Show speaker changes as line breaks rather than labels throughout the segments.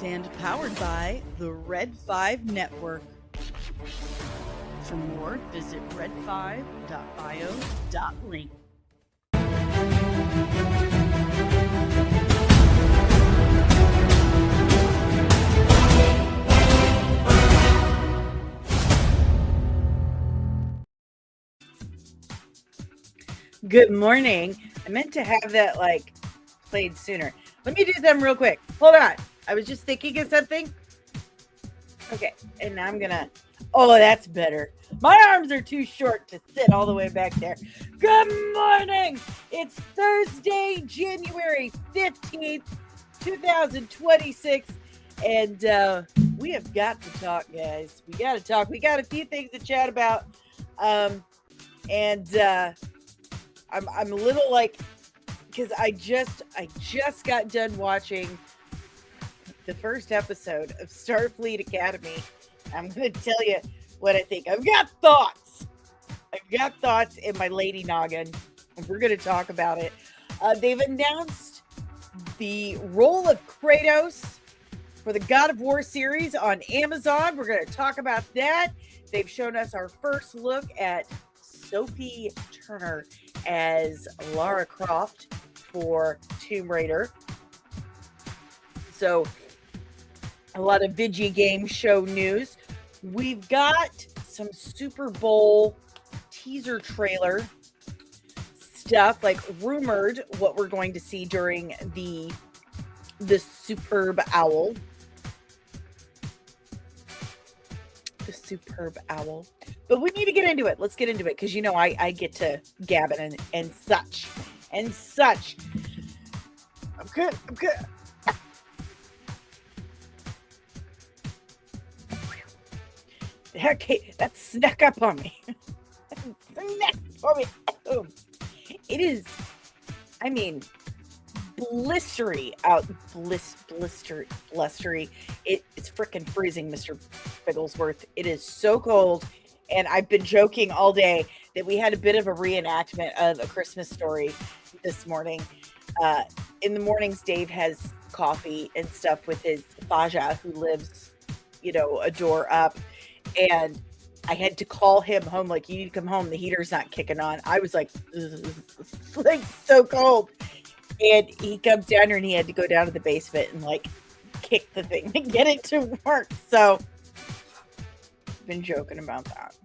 and powered by the Red 5 Network. For more, visit red5.bio.link. Good morning. I meant to have that played sooner. Let me do something real quick. Hold on. I was just thinking of something. Okay, and now I'm gonna. Oh, that's better. My arms are too short to sit all the way back there. Good morning. It's Thursday, January 15th, 2026, and we have got to talk, guys. We got to talk. We got a few things to chat about, and I'm a little because I just got done watching the first episode of Starfleet Academy. I'm going to tell you what I think. I've got thoughts in my lady noggin, and we're going to talk about it. They've announced the role of Kratos for the God of War series on Amazon. We're going to talk about that. They've shown us our first look at Sophie Turner as Lara Croft for Tomb Raider. So a lot of video game show news. We've got some Super Bowl teaser trailer stuff, rumored what we're going to see during the Superb Owl. The Superb Owl. But we need to get into it. Let's get into it because I get to gabbing and such. I'm good. Okay, that snuck up on me. It is, blistery out. Blustery. It's freaking freezing, Mr. Bigglesworth. It is so cold. And I've been joking all day that we had a bit of a reenactment of A Christmas Story this morning. In the mornings, Dave has coffee and stuff with his Faja, who lives, a door up. And I had to call him home, you need to come home. The heater's not kicking on. I was so cold. And he comes down here and he had to go down to the basement and kick the thing to get it to work. So been joking about that.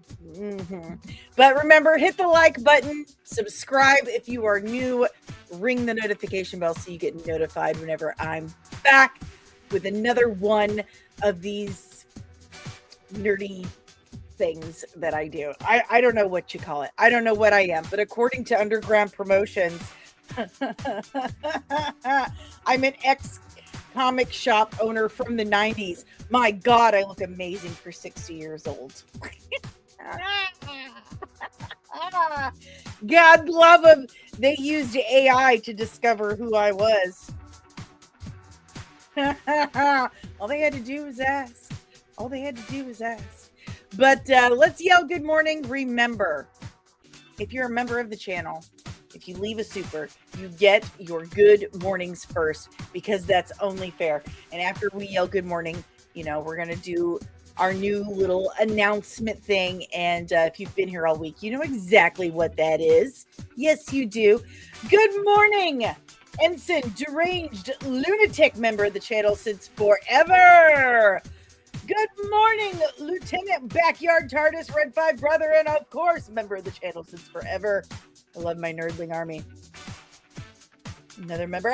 But remember, hit the like button, subscribe if you are new, ring the notification bell so you get notified whenever I'm back with another one of these nerdy things that I do. I don't know what you call it. I don't know what I am, but according to Underground Promotions, I'm an ex-comic shop owner from the 90s. My God, I look amazing for 60 years old. God love them. They used AI to discover who I was. All they had to do was ask. But let's yell good morning. Remember, if you're a member of the channel, if you leave a super, you get your good mornings first because that's only fair. And after we yell good morning, we're going to do our new little announcement thing. And if you've been here all week, you know exactly what that is. Yes, you do. Good morning, Ensign Deranged Lunatic, member of the channel since forever. Good morning, Lieutenant Backyard TARDIS Red 5 brother, and of course, member of the channel since forever. I love my nerdling army. Another member.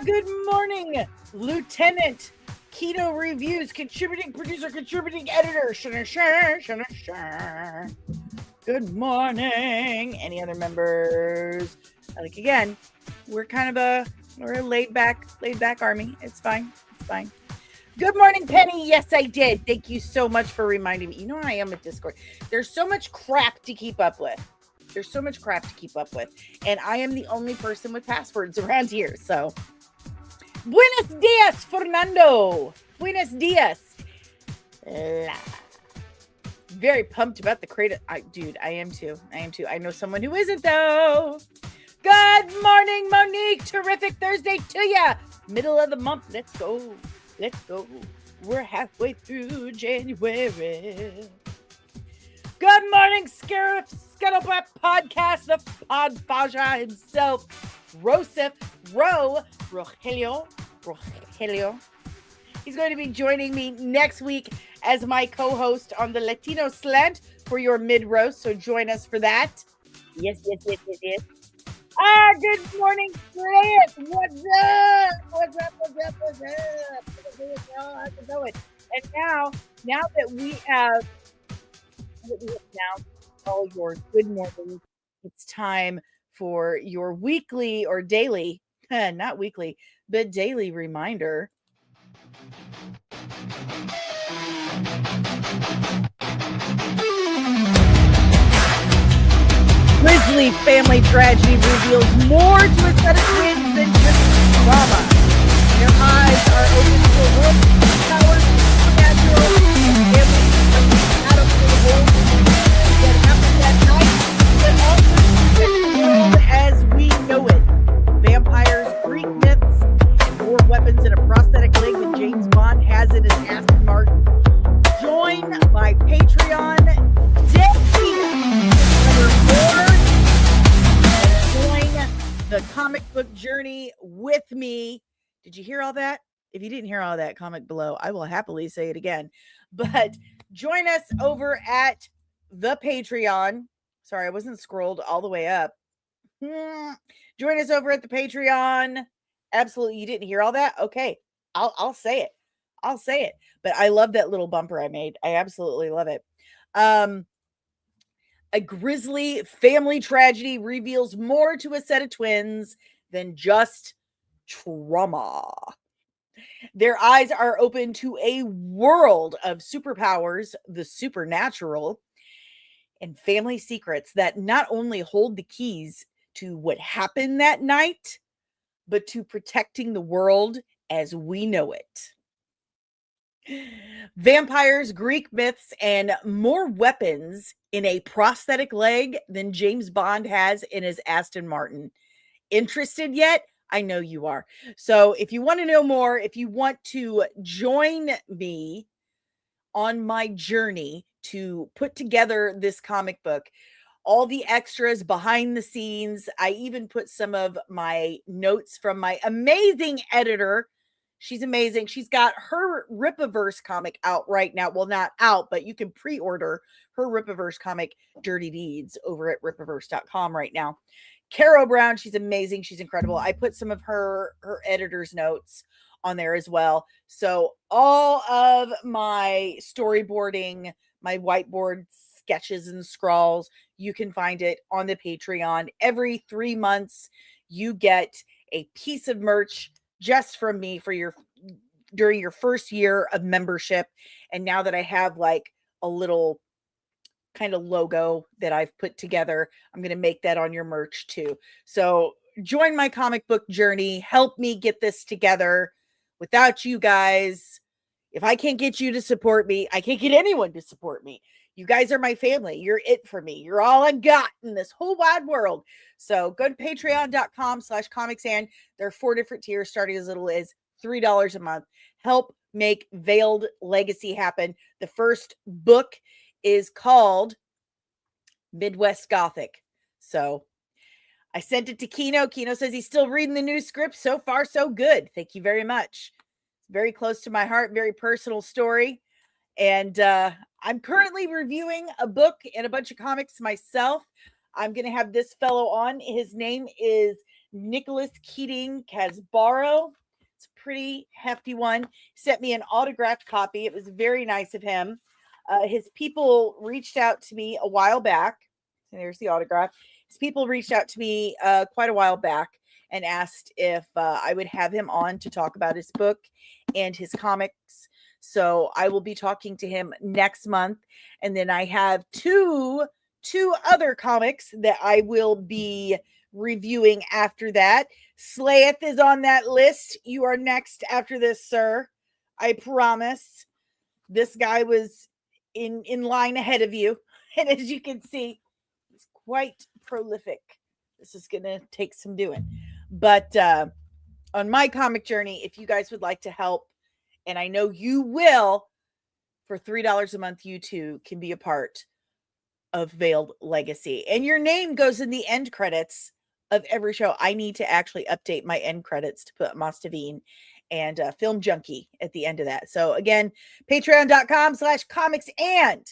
Good morning, Lieutenant Keto Reviews, contributing producer, contributing editor. Good morning. Any other members? Again, we're a laid back army. It's fine. Good morning, Penny. Yes, I did. Thank you so much for reminding me. I am at Discord. There's so much crap to keep up with. And I am the only person with passwords around here. So, buenos dias, Fernando. Buenos dias. Very pumped about the crate. Dude, I am too. I know someone who isn't, though. Good morning, Monique. Terrific Thursday to ya. Middle of the month. Let's go. Let's go. We're halfway through January. Good morning, Scuttlebutt Podcast, the Podfaja himself, Rogelio. He's going to be joining me next week as my co-host on the Latino Slant for your mid-roast, so join us for that. Yes. Good morning, Grant. What's up? How's it going? And now that we have announced all your good mornings, it's time for your weekly or daily, not weekly, but daily reminder. Grisly family tragedy reveals more to a set of twins than just drama. Their eyes are open to a world of powers, supernatural, and families out of the world that happened that night, but also the world as we know it. Vampires, Greek myths, and more weapons in a prosthetic leg than James Bond has in his Aston Martin. Join my Patreon, Dani, the comic book journey with me. Did you hear all that? If you didn't hear all that, comment below. I will happily say it again. But join us over at the Patreon. Sorry, I wasn't scrolled all the way up. Join us over at the Patreon. Absolutely, you didn't hear all that? Okay, I'll say it. I'll say it. But I love that little bumper I made. I absolutely love it. A grisly family tragedy reveals more to a set of twins than just trauma. Their eyes are open to a world of superpowers, the supernatural, and family secrets that not only hold the keys to what happened that night, but to protecting the world as we know it. Vampires, Greek myths, and more weapons in a prosthetic leg than James Bond has in his Aston Martin. Interested yet? I know you are. So if you want to know more, if you want to join me on my journey to put together this comic book, all the extras behind the scenes, I even put some of my notes from my amazing editor. She's amazing. She's got her Rippaverse comic out right now. Well, not out, but you can pre-order her Rippaverse comic, Dirty Deeds, over at rippaverse.com right now. Caro Brown, she's amazing. She's incredible. I put some of her editor's notes on there as well. So all of my storyboarding, my whiteboard sketches and scrawls, you can find it on the Patreon. Every 3 months, you get a piece of merch just from me for during your first year of membership. And now that I have like a little kind of logo that I've put together, I'm going to make that on your merch too. So join my comic book journey. Help me get this together. Without you guys, if I can't get you to support me, I can't get anyone to support me. You guys are my family. You're it for me. You're all I got in this whole wide world. So go to patreon.com/comicsan. There are 4 different tiers starting as little as $3 a month. Help make Veiled Legacy happen. The first book is called Midwest Gothic. So I sent it to Kino. Kino says he's still reading the new script. So far, so good. Thank you very much. It's very close to my heart, very personal story. And I'm currently reviewing a book and a bunch of comics myself. I'm going to have this fellow on. His name is Nicholas Keating Casbaro. It's a pretty hefty one. He sent me an autographed copy. It was very nice of him. His people reached out to me a while back. And there's the autograph. His people reached out to me quite a while back and asked if I would have him on to talk about his book and his comics. So I will be talking to him next month. And then I have two other comics that I will be reviewing after that. Slayeth is on that list. You are next after this, sir. I promise. This guy was in line ahead of you. And as you can see, he's quite prolific. This is going to take some doing. But on my comic journey, if you guys would like to help and I know you will, for $3 a month, you too can be a part of Veiled Legacy. And your name goes in the end credits of every show. I need to actually update my end credits to put Mostavine and Film Junkie at the end of that. So again, patreon.com/comics, and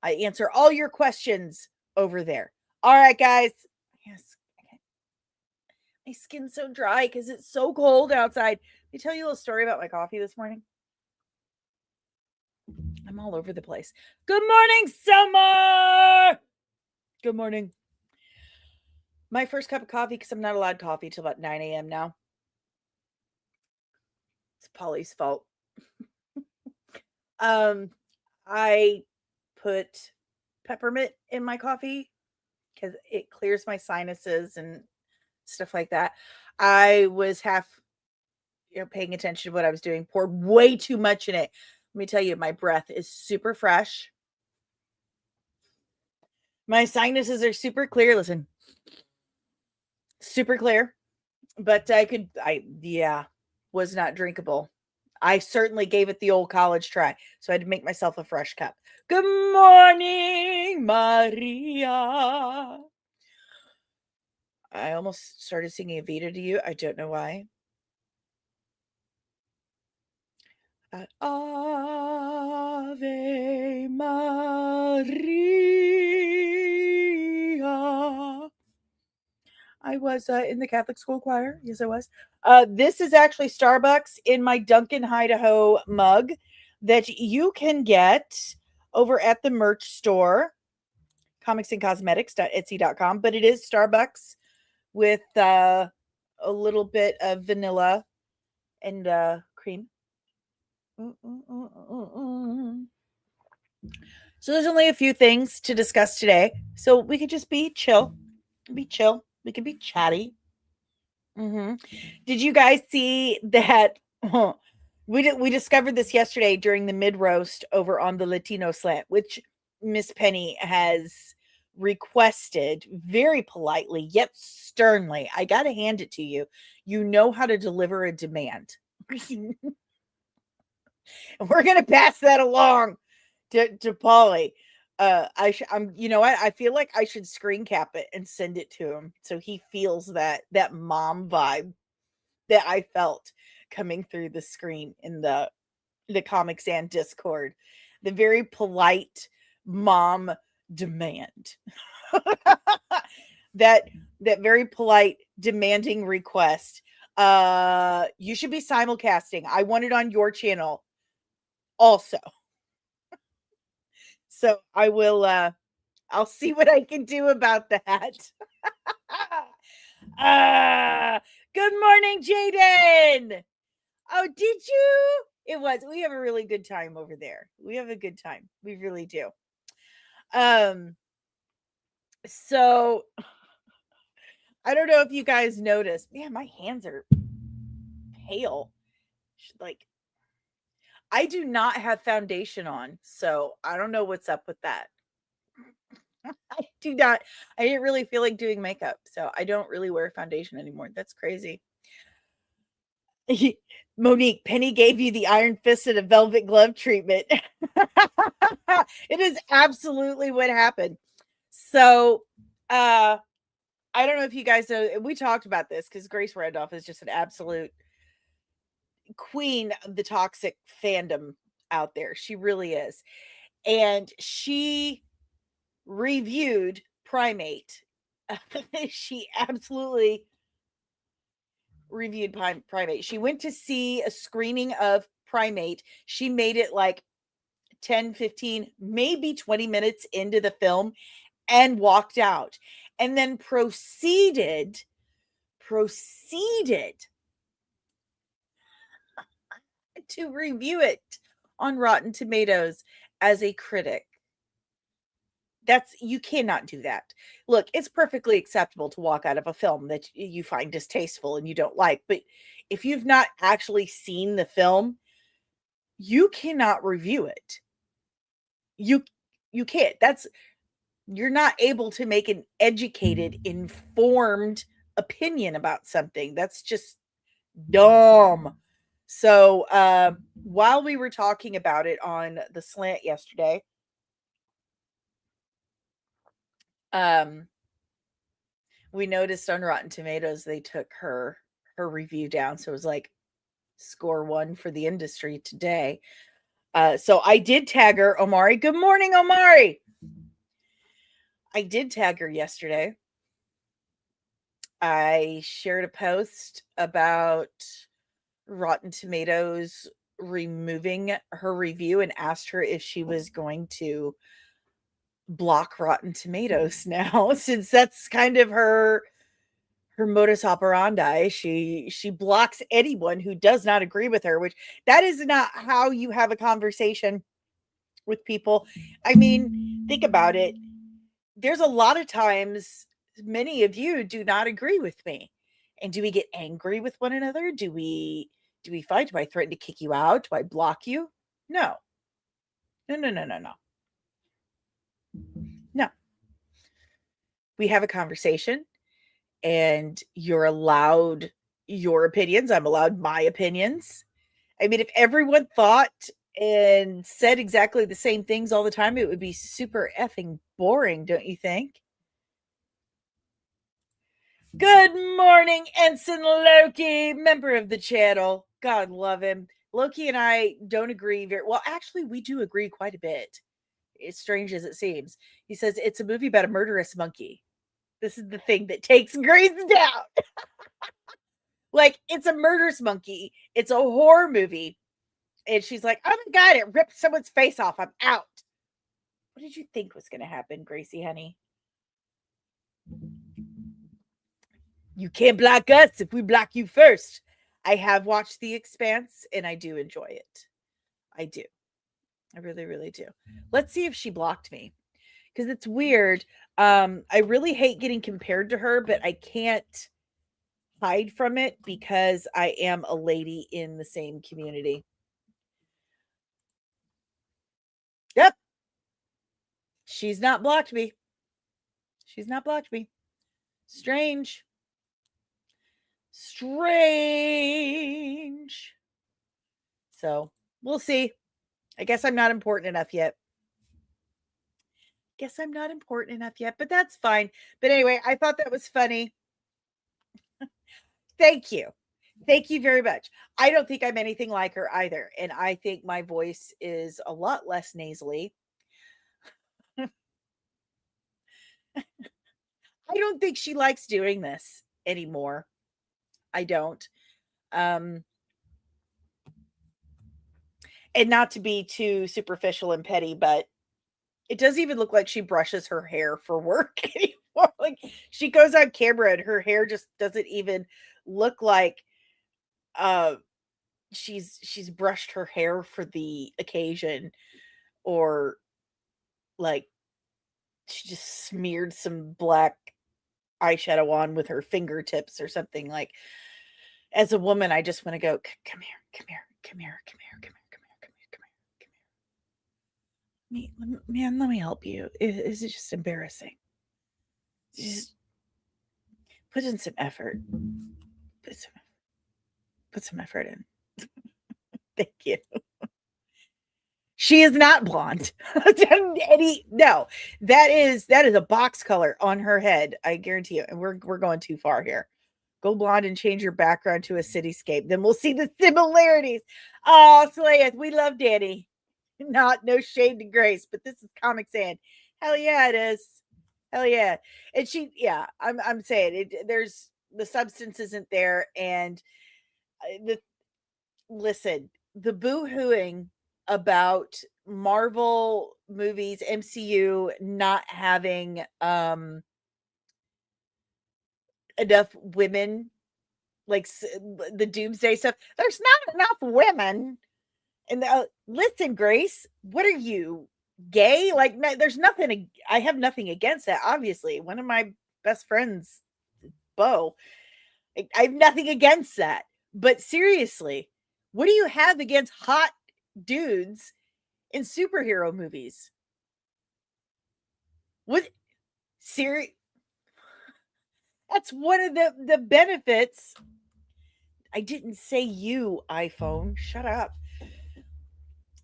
I answer all your questions over there. All right, guys. Yes. My skin's so dry because it's so cold outside. Let me tell you a little story about my coffee this morning. I'm all over the place. Good morning, Summer. Good morning. My first cup of coffee, because I'm not allowed coffee till about 9 a.m. now. It's Polly's fault. I put peppermint in my coffee because it clears my sinuses and stuff like that. I was half, paying attention to what I was doing. Poured way too much in it. Let me tell you, my breath is super fresh. My sinuses are super clear. Listen, super clear. But was not drinkable. I certainly gave it the old college try. So I had to make myself a fresh cup. Good morning, Maria. I almost started singing Evita to you. I don't know why. Ave Maria. I was in the Catholic school choir. Yes, I was. This is actually Starbucks in my Duncan Idaho mug that you can get over at the merch store, comicsandcosmetics.etsy.com. But it is Starbucks with a little bit of vanilla and cream. So there's only a few things to discuss today. So we could just be chill. We can be chatty. Did you guys see that? We discovered this yesterday during the mid roast over on the Latino Slant, which Miss Penny has requested very politely yet sternly. I gotta hand it to you. You know how to deliver a demand. We're gonna pass that along to Polly. I feel like I should screen cap it and send it to him so he feels that mom vibe that I felt coming through the screen in the Comics and Discord. The very polite mom demand. that very polite demanding request. You should be simulcasting. I want it on your channel also. So I will I'll see what I can do about that. Good morning, Jaden. Oh, did you? We have a really good time over there. We have a good time. We really do. So I don't know if you guys noticed. Man, my hands are pale. I do not have foundation on, so I don't know what's up with that. I didn't really feel like doing makeup, so I don't really wear foundation anymore. That's crazy. Monique, Penny gave you the iron fisted and velvet glove treatment. It is absolutely what happened. So, I don't know if you guys know, we talked about this because Grace Randolph is just an absolute queen of the toxic fandom out there. She really is. And she reviewed Primate. She absolutely reviewed Primate. She went to see a screening of Primate. She made it like 10, 15, maybe 20 minutes into the film and walked out, and then proceeded to review it on Rotten Tomatoes as a critic. You cannot do that. Look, it's perfectly acceptable to walk out of a film that you find distasteful and you don't like, but if you've not actually seen the film, you cannot review it. You can't. You're not able to make an educated, informed opinion about something. That's just dumb. So while we were talking about it on the slant yesterday, we noticed on Rotten Tomatoes they took her review down. So it was like score 1 for the industry today. So I did tag her, Omari. Good morning, Omari. I did tag her yesterday. I shared a post about Rotten Tomatoes removing her review and asked her if she was going to block Rotten Tomatoes now, since that's kind of her modus operandi. She blocks anyone who does not agree with her, which that is not how you have a conversation with people. I mean, think about it. There's a lot of times many of you do not agree with me. And do we get angry with one another? Do we fight? Do I threaten to kick you out? Do I block you? No. No. No. We have a conversation and you're allowed your opinions. I'm allowed my opinions. I mean, if everyone thought and said exactly the same things all the time, it would be super effing boring, don't you think? Good morning, Ensign Loki, member of the channel. God love him. Loki and I don't agree very well. Actually, we do agree quite a bit. As strange as it seems. He says it's a movie about a murderous monkey. This is the thing that takes Grace down. Like, it's a murderous monkey. It's a horror movie. And she's like, oh my God, it ripped someone's face off. I'm out. What did you think was going to happen, Gracie, honey? You can't block us if we block you first. I have watched The Expanse and I do enjoy it. I do. I really, really do. Let's see if she blocked me, because it's weird. I really hate getting compared to her, but I can't hide from it because I am a lady in the same community. Yep. She's not blocked me. She's not blocked me. Strange. Strange. So we'll see. I guess I'm not important enough yet. But that's fine. But anyway, I thought that was funny. Thank you. Thank you very much. I don't think I'm anything like her either. And I think my voice is a lot less nasally. I don't think she likes doing this anymore. I don't. And not to be too superficial and petty, but it doesn't even look like she brushes her hair for work anymore. Like, she goes on camera and her hair just doesn't even look like she's brushed her hair for the occasion, or like she just smeared some black eyeshadow on with her fingertips or something. Like, as a woman, I just want to go, come here, come here, come here, come here, come here, come here, come here, come here, come here. Man, let me help you. Is it just embarrassing? Just put in some effort. Put some effort in. Thank you. She is not blonde. No, that is a box color on her head. I guarantee you. And we're going too far here. Go blonde and change your background to a cityscape. Then we'll see the similarities. Oh, Slayeth, we love Dani. No shade to Grace, but this is Comic Sans. Hell yeah, it is. Hell yeah. And I'm saying it. There's the substance isn't there, and listen, the boo-hooing about Marvel movies, MCU not having enough women, like the Doomsday stuff. There's not enough women. And listen, Grace, what are you, gay? Like, no, there's nothing. I have nothing against that. Obviously, one of my best friends, Bo. I have nothing against that. But seriously, what do you have against hot dudes in superhero movies? What? That's one of the benefits I didn't say you, iPhone. Shut up.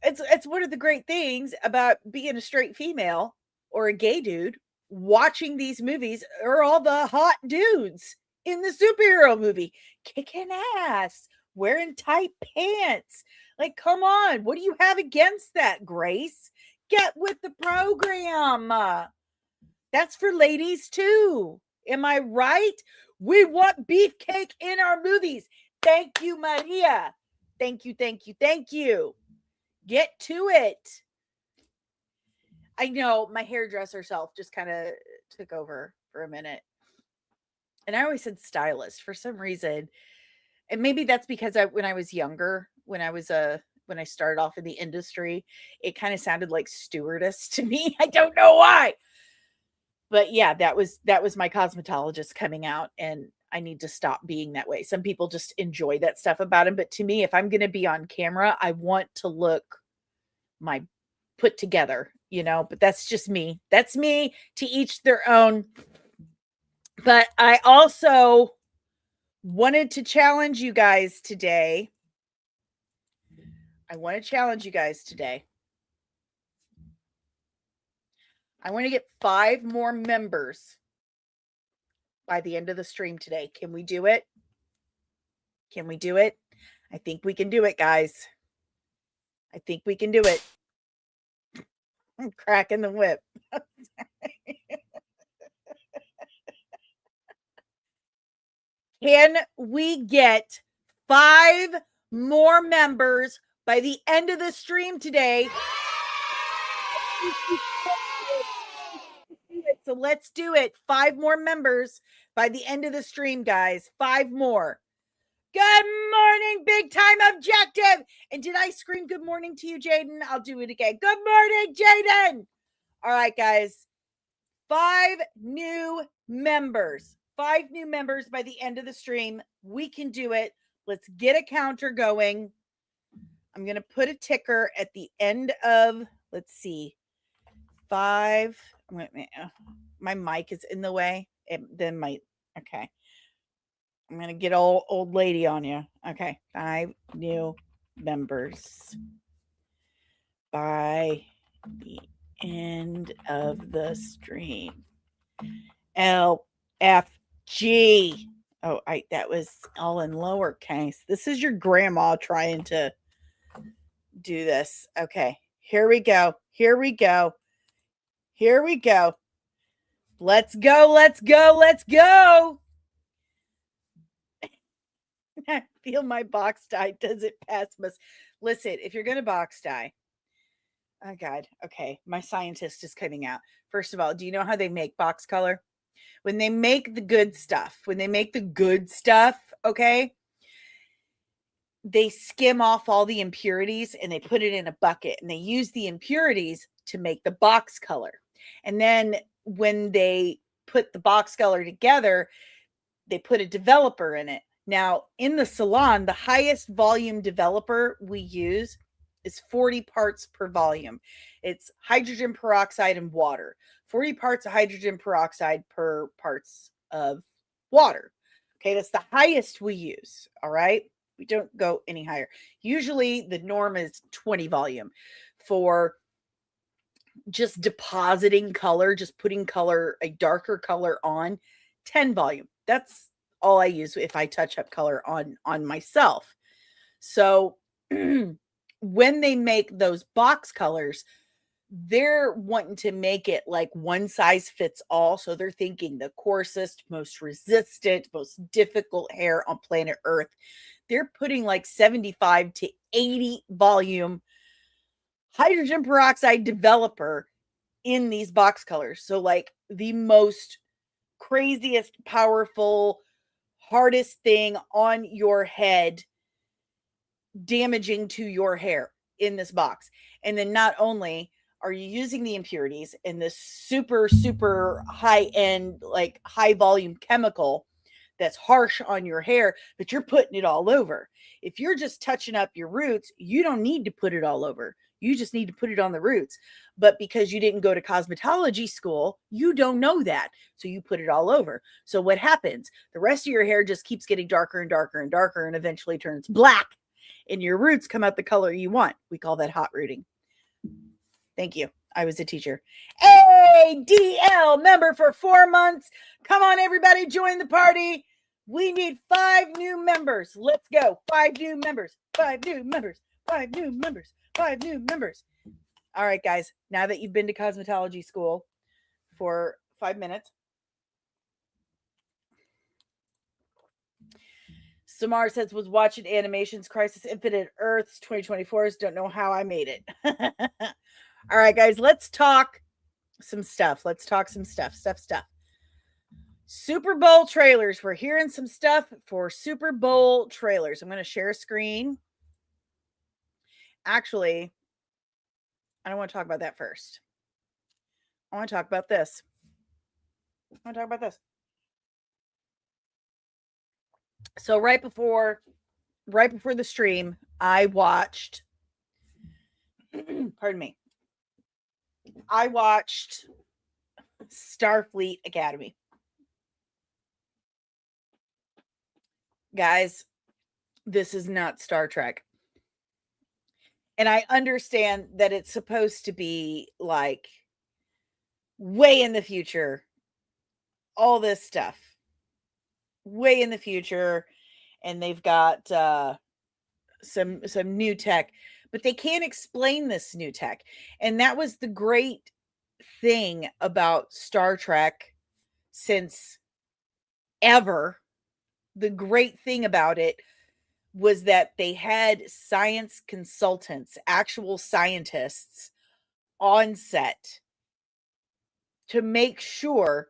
It's one of the great things about being a straight female or a gay dude watching these movies are all the hot dudes in the superhero movie kicking ass, wearing tight pants. Like, come on, what do you have against that, Grace? Get with the program. That's for ladies too. Am I right? We want beefcake in our movies. Thank you, Maria. Thank you, thank you, thank you. Get to it. I know my hairdresser self just kind of took over for a minute. And I always said stylist for some reason. And maybe that's because when I was younger, when I started off in the industry, it kind of sounded like stewardess to me. I don't know why. But yeah, that was my cosmetologist coming out, and I need to stop being that way. Some people just enjoy that stuff about him, but to me, if I'm going to be on camera, I want to look my put together, but that's just me. That's me, to each their own. But I also wanted to challenge you guys today. I want to get 5 more members by the end of the stream today. Can we do it? I think we can do it, guys. I think we can do it. I'm cracking the whip. Can we get 5 more members by the end of the stream today? So let's do it. 5 more members by the end of the stream, guys. 5 more. Good morning, big time objective. And did I scream good morning to you, Jaden? I'll do it again. Good morning, Jaden. All right, guys. 5 new members. 5 new members by the end of the stream. We can do it. Let's get a counter going. I'm going to put a ticker at the end of, let's see, 5. My mic is in the way. Okay. I'm going to get old lady on you. Okay. 5 new members by the end of the stream. LFG. Oh, that was all in lowercase. This is your grandma trying to do this. Okay. Here we go. Let's go. I feel my box dye. Does it pass? Listen, if you're going to box dye. Oh, God. Okay. My scientist is coming out. First of all, do you know how they make box color? When they make the good stuff, okay, they skim off all the impurities and they put it in a bucket, and they use the impurities to make the box color. And then when they put the box color together, they put a developer in it. Now, in the salon, the highest volume developer we use is 40 parts per volume. It's hydrogen peroxide and water. 40 parts of hydrogen peroxide per parts of water. Okay, that's the highest we use, all right? We don't go any higher. Usually the norm is 20 volume for just depositing color, just putting color, a darker color on. 10 volume. That's all I use if I touch up color on myself. So when they make those box colors, they're wanting to make it like one size fits all. So they're thinking the coarsest, most resistant, most difficult hair on planet Earth. They're putting like 75 to 80 volume hydrogen peroxide developer in these box colors. So like the most craziest, powerful, hardest thing on your head, damaging to your hair in this box. And then not only are you using the impurities in this super, super high end, like high volume chemical that's harsh on your hair, but you're putting it all over. If you're just touching up your roots, you don't need to put it all over. You just need to put it on the roots. But because you didn't go to cosmetology school, you don't know that. So you put it all over. So what happens? The rest of your hair just keeps getting darker and darker and darker and eventually turns black. And your roots come out the color you want. We call that hot rooting. Thank you. I was a teacher. ADL member for 4 months. Come on, everybody, join the party. We need 5 new members. Let's go. 5 new members. 5 new members. 5 new members. 5 new members. All right, guys. Now that you've been to cosmetology school for 5 minutes. Samar says, was watching Animations Crisis Infinite Earths 2024s. Don't know how I made it. All right, guys, let's talk some stuff. Stuff. Super Bowl trailers. We're hearing some stuff for Super Bowl trailers. I'm going to share a screen. Actually, I don't want to talk about that first. I want to talk about this. So right before the stream, I watched pardon me. I watched Starfleet Academy. Guys, this is not Star Trek. And I understand that it's supposed to be like way in the future. All this stuff. Way in the future. And they've got some new tech. But they can't explain this new tech. And that was the great thing about Star Trek since ever. The great thing about it was that they had science consultants, actual scientists on set to make sure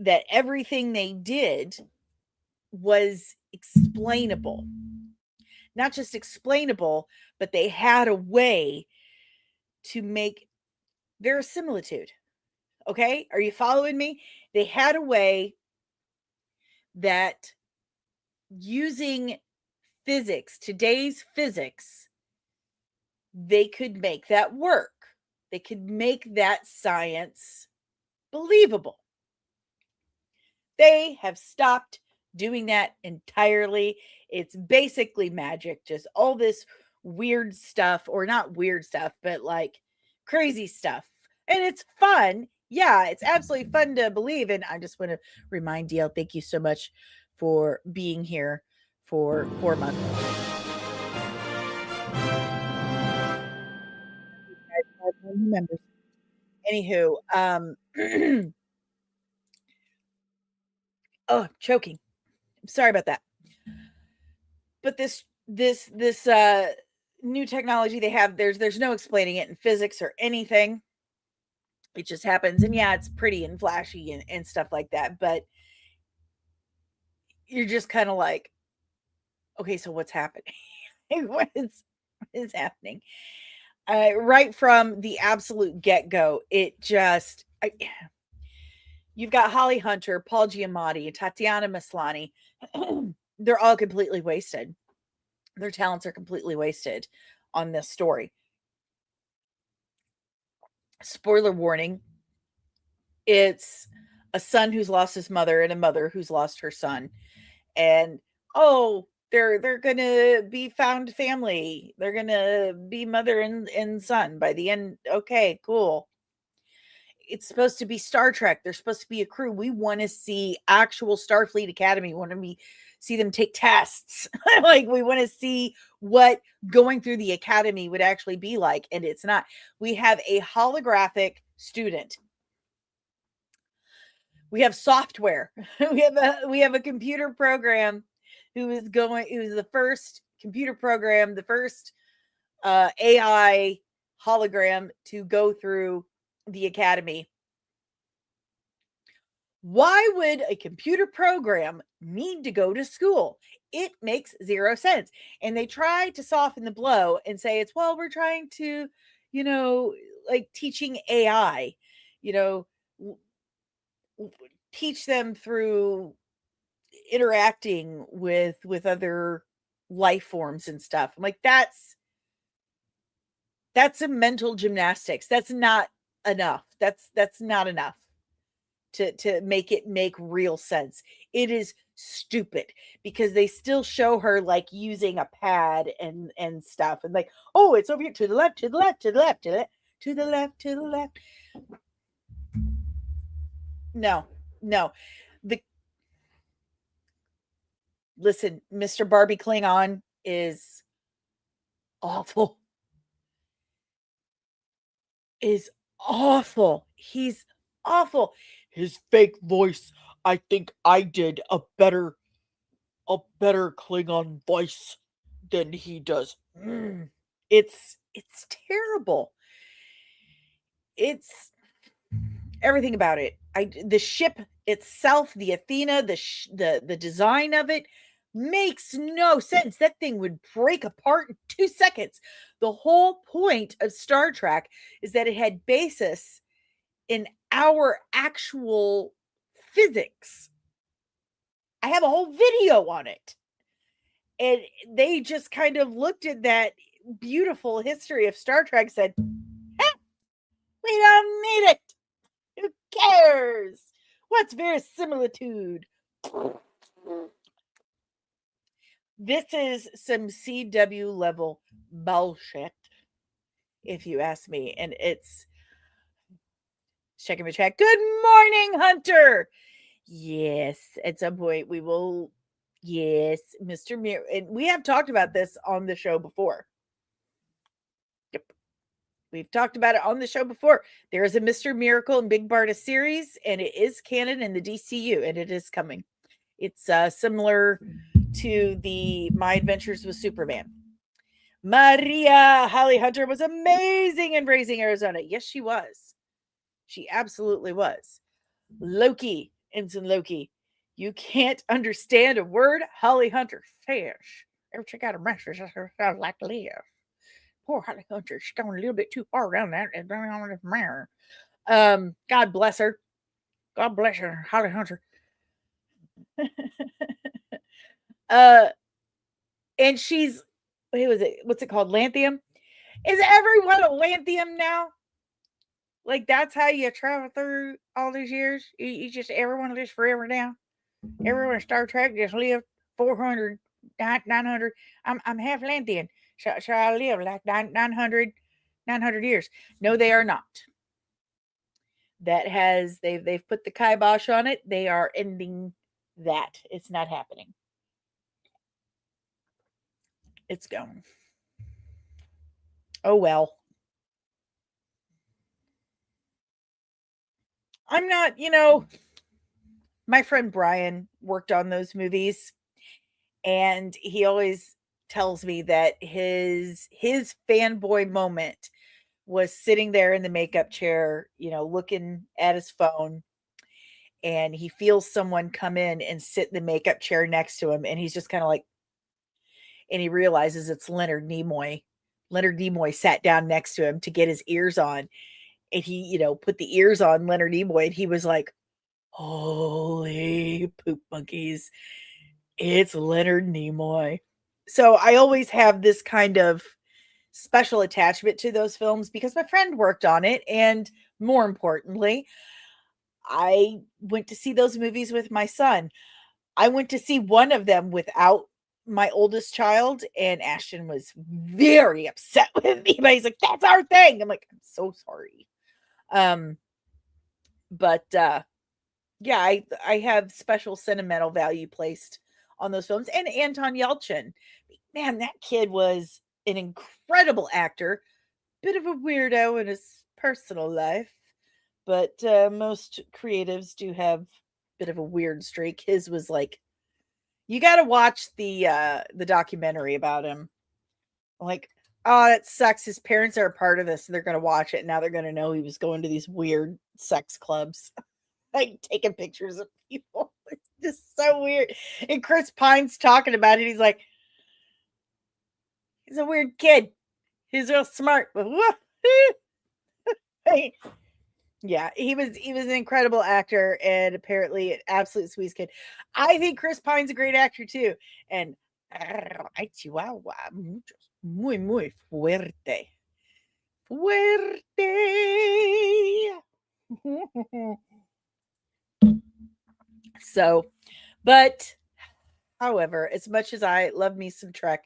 that everything they did was explainable. Not just explainable, but they had a way to make verisimilitude. Okay? Are you following me? They had a way that using physics, today's physics, they could make that work. They could make that science believable. They have stopped doing that entirely. It's basically magic, just all this weird stuff, or not weird stuff, but like crazy stuff. And it's fun. Yeah, it's absolutely fun to believe. And I just want to remind DL, thank you so much for being here for 4 months. Members. Anywho, oh, I'm choking. I'm sorry about that. But this new technology they have, there's no explaining it in physics or anything. It just happens. And yeah, it's pretty and flashy and stuff like that. But you're just kind of like, okay, so what's happening? what is happening? Right from the absolute get-go, it just... you've got Holly Hunter, Paul Giamatti, Tatiana Maslany. They're all completely wasted. Their talents are completely wasted on this story. Spoiler warning. It's a son who's lost his mother and a mother who's lost her son. And, they're going to be found family. They're going to be mother and son by the end. Okay, cool. It's supposed to be Star Trek. They're supposed to be a crew. We want to see actual Starfleet Academy. We want to see them take tests. Like, we want to see what going through the academy would actually be like. And it's not. We have a holographic student. We have software. we have a computer program who is the first computer program, the first AI hologram to go through the academy. Why would a computer program need to go to school? It makes zero sense. And they try to soften the blow and say we're trying to, like teaching AI, teach them through interacting with other life forms and stuff. I'm like, that's a mental gymnastics. That's not enough. That's not enough to make it make real sense. It is stupid because they still show her like using a pad and stuff and like, oh, it's over here to the left, to the left, to the left, to the left, to the left, to the left. No, no. The listen, Mr. Barbie Klingon is awful. Is awful. He's awful. His fake voice. I think I did a better Klingon voice than he does. It's terrible. It's everything about it. The ship itself, the Athena, the design of it makes no sense. That thing would break apart in 2 seconds. The whole point of Star Trek is that it had basis in our actual physics. I have a whole video on it. And they just kind of looked at that beautiful history of Star Trek, said, we don't need it. Who cares? What's verisimilitude? This is some CW level bullshit, if you ask me. And it's checking the chat. Good morning, Hunter. Yes, at some point we will. Yes, Mr. Mir. And we have talked about this on the show before. Yep. We've talked about it on the show before. There is a Mr. Miracle and Big Barda series, and it is canon in the DCU, and it is coming. It's similar to the My Adventures with Superman. Maria Holly Hunter was amazing in Raising Arizona. Yes, she was. She absolutely was. Loki, Ensign Loki. You can't understand a word Holly Hunter says. Ever check out a message? Sounds like to live. Poor Holly Hunter. She's going a little bit too far around that and on this mirror. God bless her. God bless her, Holly Hunter. And she's, what's it called? Lanthium? Is everyone a Lanthium now? Like, that's how you travel through all these years? You just, everyone lives forever now? Everyone in Star Trek just lived 400, 900. I'm half Lanthian. So I live like 900 years. No, they are not. That has, they've put the kibosh on it. They are ending that. It's not happening. It's gone. Oh, well. I'm not, my friend Brian worked on those movies, and he always tells me that his fanboy moment was sitting there in the makeup chair, looking at his phone, and he feels someone come in and sit in the makeup chair next to him, and he's just kind of like, and he realizes it's Leonard Nimoy. Leonard Nimoy sat down next to him to get his ears on, and he, put the ears on Leonard Nimoy, and he was like, holy poop monkeys, it's Leonard Nimoy. So I always have this kind of special attachment to those films because my friend worked on it, and more importantly, I went to see those movies with my son. I went to see one of them without my oldest child, and Ashton was very upset with me, but he's like, that's our thing. I'm like, I'm so sorry. But yeah, I have special sentimental value placed on those films. And Anton Yelchin, man, that kid was an incredible actor, bit of a weirdo in his personal life, but most creatives do have a bit of a weird streak. His was like, you got to watch the documentary about him. Like, oh, that sucks. His parents are a part of this, and they're going to watch it. And now they're going to know he was going to these weird sex clubs, like taking pictures of people. It's just so weird. And Chris Pine's talking about it. He's like, he's a weird kid. He's real smart, but Yeah, he was an incredible actor and apparently an absolute sweet kid. I think Chris Pine's a great actor too. And ay, Chihuahua, muchos, muy fuerte. Fuerte. So, but however, as much as I love me some Trek,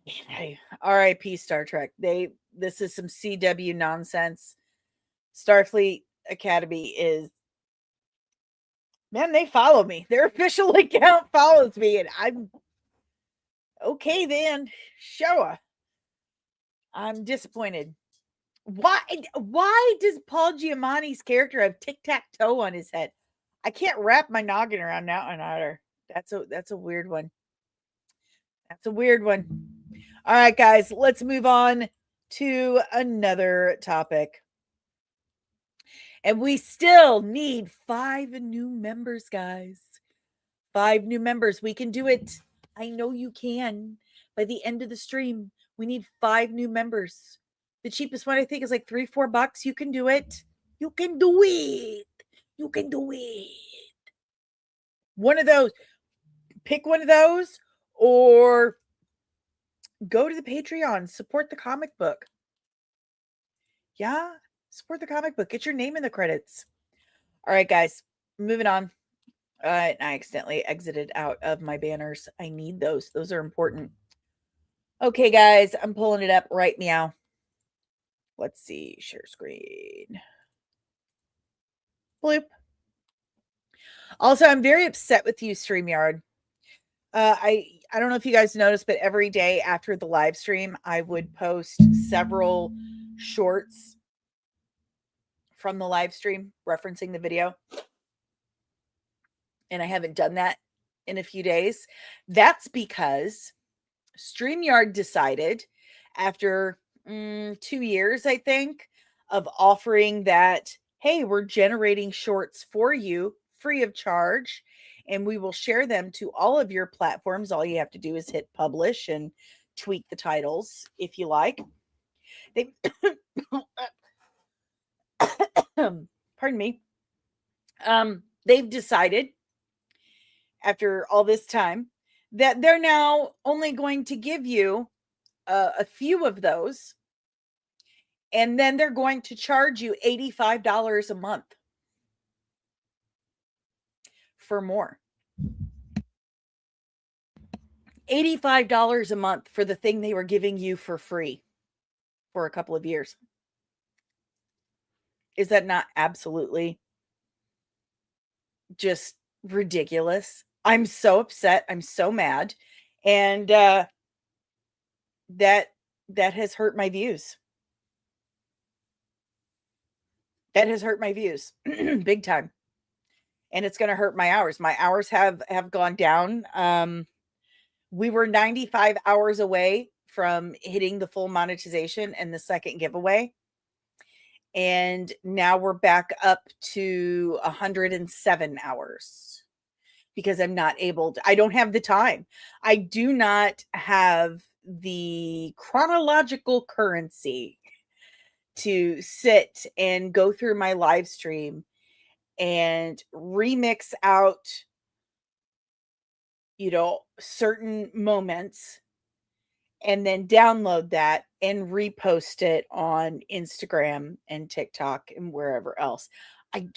hey, R.I.P. Star Trek. This is some CW nonsense. Starfleet Academy is, man, they follow me. Their official account follows me, and I'm okay then. Showa. I'm disappointed. Why does Paul Giamatti's character have tic-tac-toe on his head? I can't wrap my noggin around that one either. That's a weird one. That's a weird one. All right, guys, let's move on to another topic. And we still need 5 new members, guys. 5 new members. We can do it. I know you can. By the end of the stream, we need 5 new members. The cheapest one, I think, is like $3-4. You can do it. You can do it. You can do it. One of those. Pick one of those or go to the Patreon. Support the comic book. Yeah. Support the comic book. Get your name in the credits. All right, guys. Moving on. I accidentally exited out of my banners. I need those. Those are important. Okay, guys. I'm pulling it up right meow. Let's see. Share screen. Bloop. Also, I'm very upset with you, StreamYard. I don't know if you guys noticed, but every day after the live stream, I would post several shorts from the live stream referencing the video. And I haven't done that in a few days. That's because StreamYard decided after 2 years, I think, of offering that, hey, we're generating shorts for you free of charge, and we will share them to all of your platforms. All you have to do is hit publish and tweak the titles if you like. They pardon me. They've decided after all this time that they're now only going to give you a few of those, and then they're going to charge you $85 a month for more. $85 a month for the thing they were giving you for free for a couple of years. Is that not absolutely just ridiculous? I'm so upset. I'm so mad. And that has hurt my views. That has hurt my views big time. And it's going to hurt my hours. My hours have gone down. We were 95 hours away from hitting the full monetization and the second giveaway. And now we're back up to 107 hours because I'm not able to, I don't have the time. I do not have the chronological currency to sit and go through my live stream and remix out, certain moments and then download that and repost it on Instagram and TikTok and wherever else. I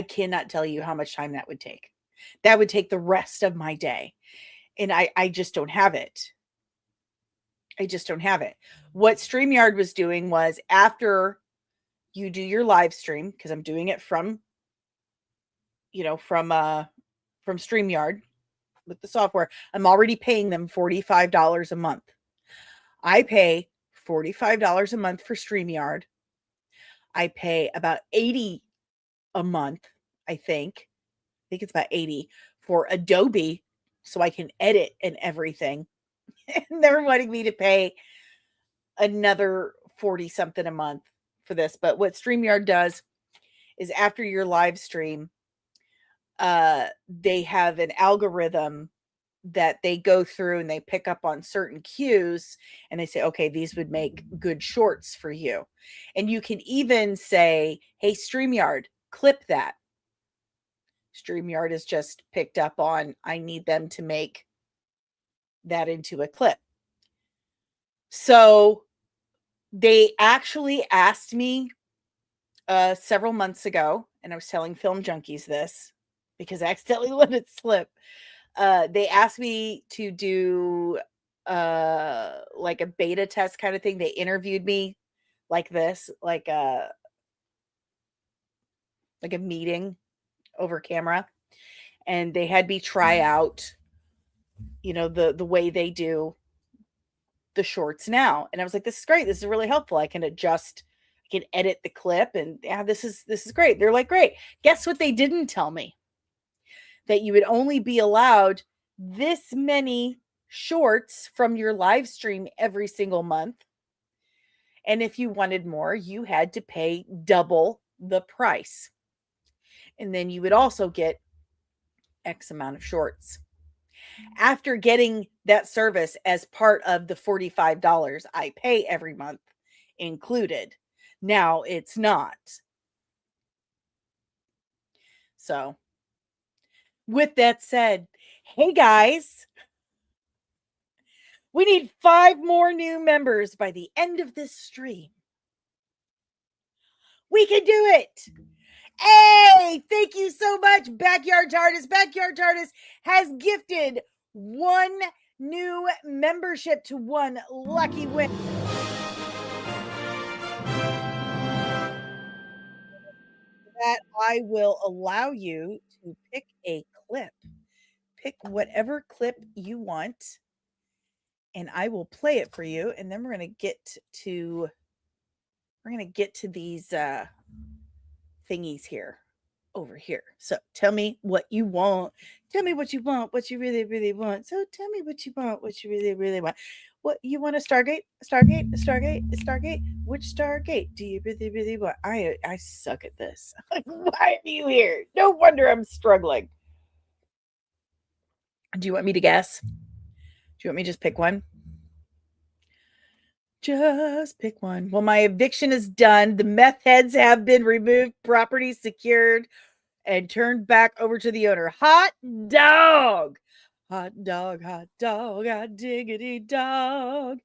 cannot tell you how much time that would take. That would take the rest of my day. And I just don't have it. I just don't have it. What StreamYard was doing was after you do your live stream, because I'm doing it from StreamYard with the software, I'm already paying them $45 a month. I pay $45 a month for StreamYard. I pay about $80 a month, I think it's about $80 for Adobe so I can edit and everything. And they're wanting me to pay another 40 something a month for this. But what StreamYard does is after your live stream, they have an algorithm that they go through and they pick up on certain cues and they say, okay, these would make good shorts for you. And you can even say, hey, StreamYard, clip that. StreamYard is just picked up on, I need them to make that into a clip. So they actually asked me several months ago, and I was telling Film Junkies this because I accidentally let it slip. They asked me to do like a beta test kind of thing. They interviewed me like this, like a meeting over camera, and they had me try out, you know, the way they do the shorts now. And I was like, this is great. This is really helpful. I can adjust, I can edit the clip, and yeah, this is great. They're like, great. Guess what they didn't tell me? That you would only be allowed this many shorts from your live stream every single month. And if you wanted more, you had to pay double the price. And then you would also get X amount of shorts. After getting that service as part of the $45 I pay every month included, now it's not. So, with that said, hey guys, we need 5 more new members by the end of this stream. We can do it. Hey, thank you so much, Backyard TARDIS. Backyard TARDIS has gifted 1 new membership to 1 lucky winner. That I will allow you to pick a clip. Pick whatever clip you want, and I will play it for you. And then we're gonna get to these thingies here over here. So tell me what you want. Tell me what you want, what you really, really want. So tell me what you want, what you really, really want. What you want? A Stargate? A Stargate? A Stargate? A Stargate? Which Stargate do you really, really want? I suck at this. Why are you here? No wonder I'm struggling. Do you want me to guess? Do you want me to just pick one? Just pick one. Well, my eviction is done. The meth heads have been removed, property secured, and turned back over to the owner. Hot dog. Hot dog, hot diggity dog.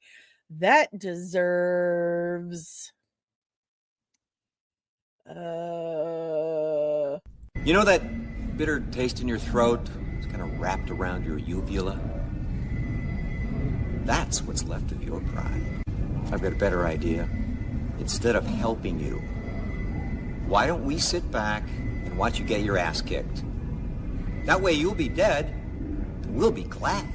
That deserves
You know that bitter taste in your throat? It's kind of wrapped around your uvula. That's what's left of your pride. I've got a better idea. Instead of helping you, why don't we sit back and watch you get your ass kicked? That way you'll be dead, and we'll be glad.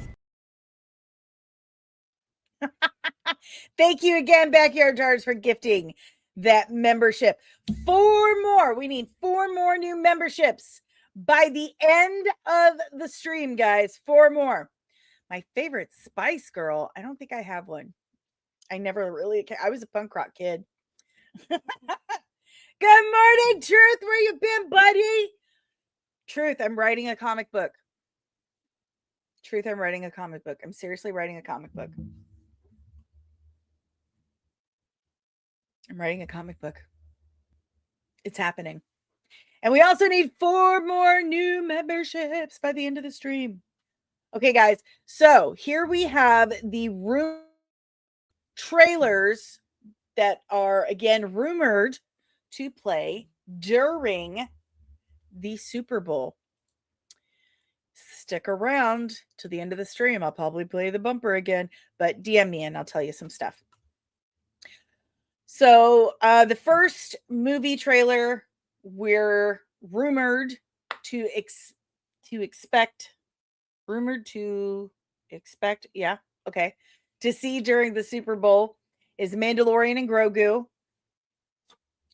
Thank you again, Backyard TARDIS, for gifting that membership. 4 more. We need 4 more new memberships by the end of the stream, guys. 4 more. My favorite Spice Girl. I don't think I have one. I never really. I was a punk rock kid. Good morning, Truth. Where you been, buddy? Truth, I'm writing a comic book. Truth, I'm writing a comic book. I'm seriously writing a comic book. I'm writing a comic book. It's happening. And we also need 4 more new memberships by the end of the stream. Okay, guys. So here we have the room trailers that are, again, rumored to play during the Super Bowl. Stick around to the end of the stream. I'll probably play the bumper again, but DM me and I'll tell you some stuff. So the first movie trailer we're rumored to expect, yeah, okay, to see during the Super Bowl is Mandalorian and Grogu.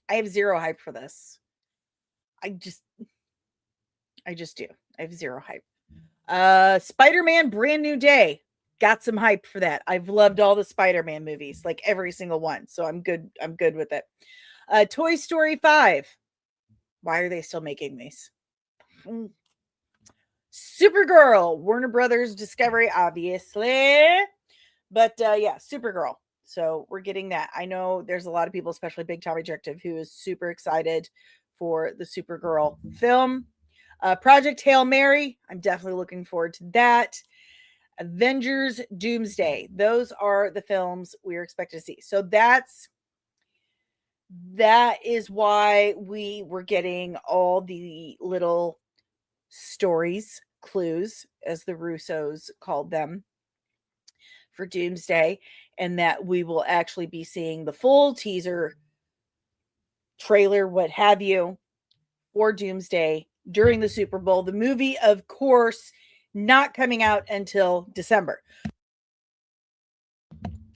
I have zero hype for this. I just do. I have zero hype. Spider-Man Brand New Day. Got some hype for that. I've loved all the Spider-Man movies, like every single one. So I'm good with it. Toy Story 5. Why are they still making these? Supergirl, Warner Brothers Discovery, obviously. But yeah, Supergirl. So we're getting that. I know there's a lot of people, especially Big Tommy Objective, who is super excited for the Supergirl film. Project Hail Mary, I'm definitely looking forward to that. Avengers Doomsday. Those are the films we're expected to see. So that is why we were getting all the little stories, clues, as the Russos called them, for Doomsday, and that we will actually be seeing the full teaser, trailer, what have you, for Doomsday during the Super Bowl. The movie, of course, not coming out until December.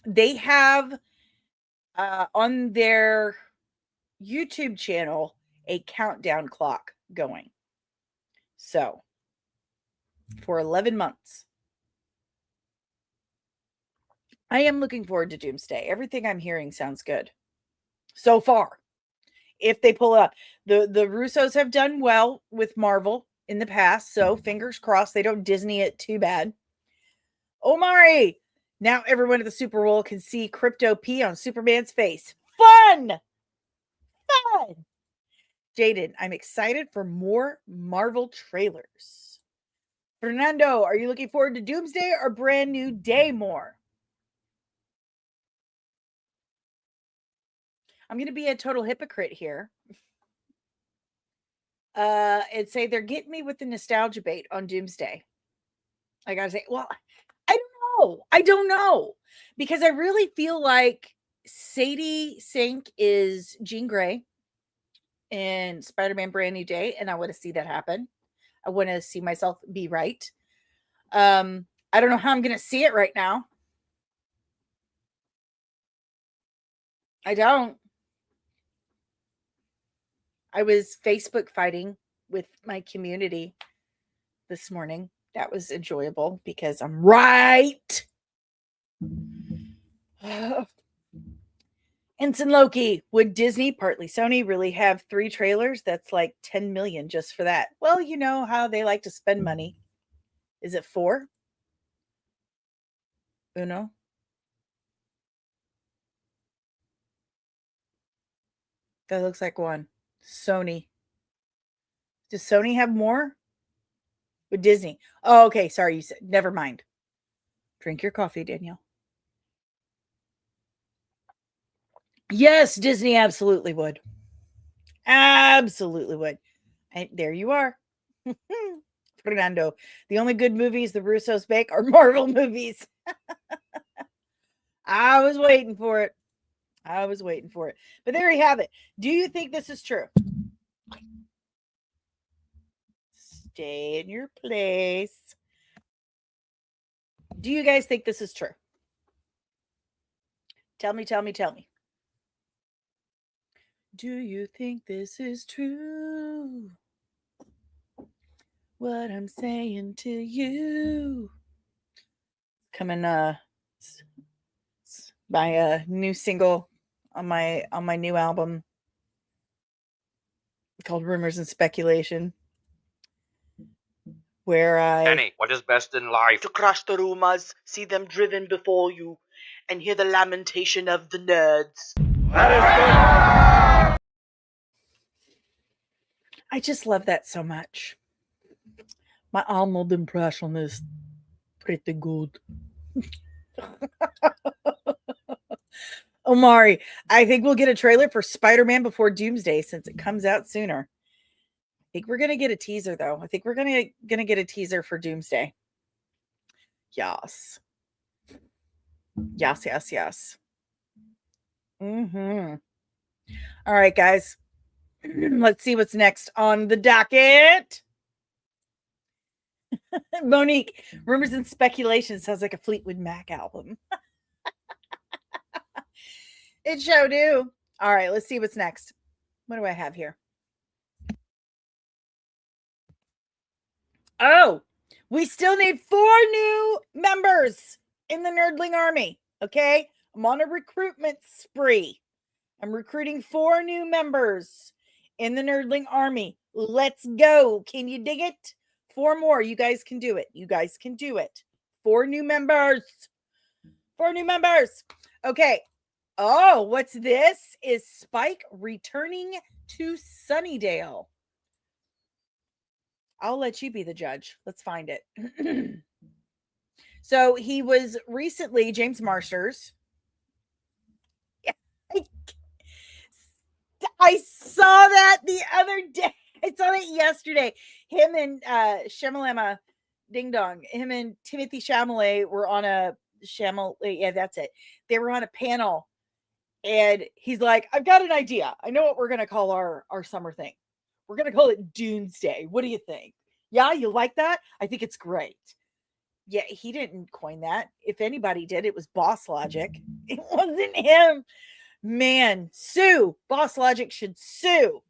They have on their YouTube channel a countdown clock going. So, for 11 months. I am looking forward to Doomsday. Everything I'm hearing sounds good so far. If they pull it up, the Russos have done well with Marvel in the past, so fingers crossed they don't Disney it too bad. Omari, now everyone at the Super Bowl can see Crypto P on Superman's face. Fun! Jaden, I'm excited for more Marvel trailers. Fernando, are you looking forward to Doomsday or Brand New Day more? I'm going to be a total hypocrite here. And say they're getting me with the nostalgia bait on Doomsday. I got to say, well, I don't know. Because I really feel like Sadie Sink is Jean Grey in Spider-Man Brand New Day, and I want to see that happen. I want to see myself be right. I don't know how I'm going to see it right now. I don't. I was Facebook fighting with my community this morning. That was enjoyable because I'm right. Ensign Loki, would Disney, partly Sony, really have 3 trailers? That's like 10 million just for that. Well, you know how they like to spend money. Is it 4? Uno? That looks like 1. Sony. Does Sony have more? With Disney. Oh, okay. Sorry, you said. Never mind. Drink your coffee, Danielle. Yes, Disney absolutely would. Absolutely would. And there you are. Fernando. The only good movies the Russos make are Marvel movies. I was waiting for it. But there you have it. Do you think this is true? Stay in your place. Do you guys think this is true? Tell me. Do you think this is true? What I'm saying to you. Coming by a new single on my new album called Rumors and Speculation, where
Dani, what is best in life?
To crush the rumors, see them driven before you, and hear the lamentation of the nerds.
I just love that so much. My almond impression is pretty good. Omari, I think we'll get a trailer for Spider-Man before Doomsday since it comes out sooner. I think we're going to get a teaser, though. I think we're going to get a teaser for Doomsday. Yes. Mm-hmm. All right, guys. Let's see what's next on the docket. Monique, Rumors and Speculation sounds like a Fleetwood Mac album. It sure do. All right, let's see what's next. What do I have here? Oh, we still need 4 new members in the Nerdling Army. Okay, I'm on a recruitment spree. I'm recruiting 4 new members in the Nerdling Army. Let's go. Can you dig it? 4 more. You guys can do it. You guys can do it. 4 new members. 4 new members. Okay. Oh, what's this? Is Spike returning to Sunnydale? I'll let you be the judge. Let's find it. So he was recently, James Marsters. Yeah, I saw that the other day. I saw it yesterday. Him and Shamalama Ding Dong. Him and Timothy Chalamet were on a yeah, that's it. They were on a panel, and he's like, "I've got an idea. I know what we're gonna call our summer thing. We're gonna call it Doomsday. What do you think? Yeah, you like that? I think it's great." Yeah, he didn't coin that. If anybody did, it was Boss Logic. It wasn't him. Man, sue. Boss Logic should sue.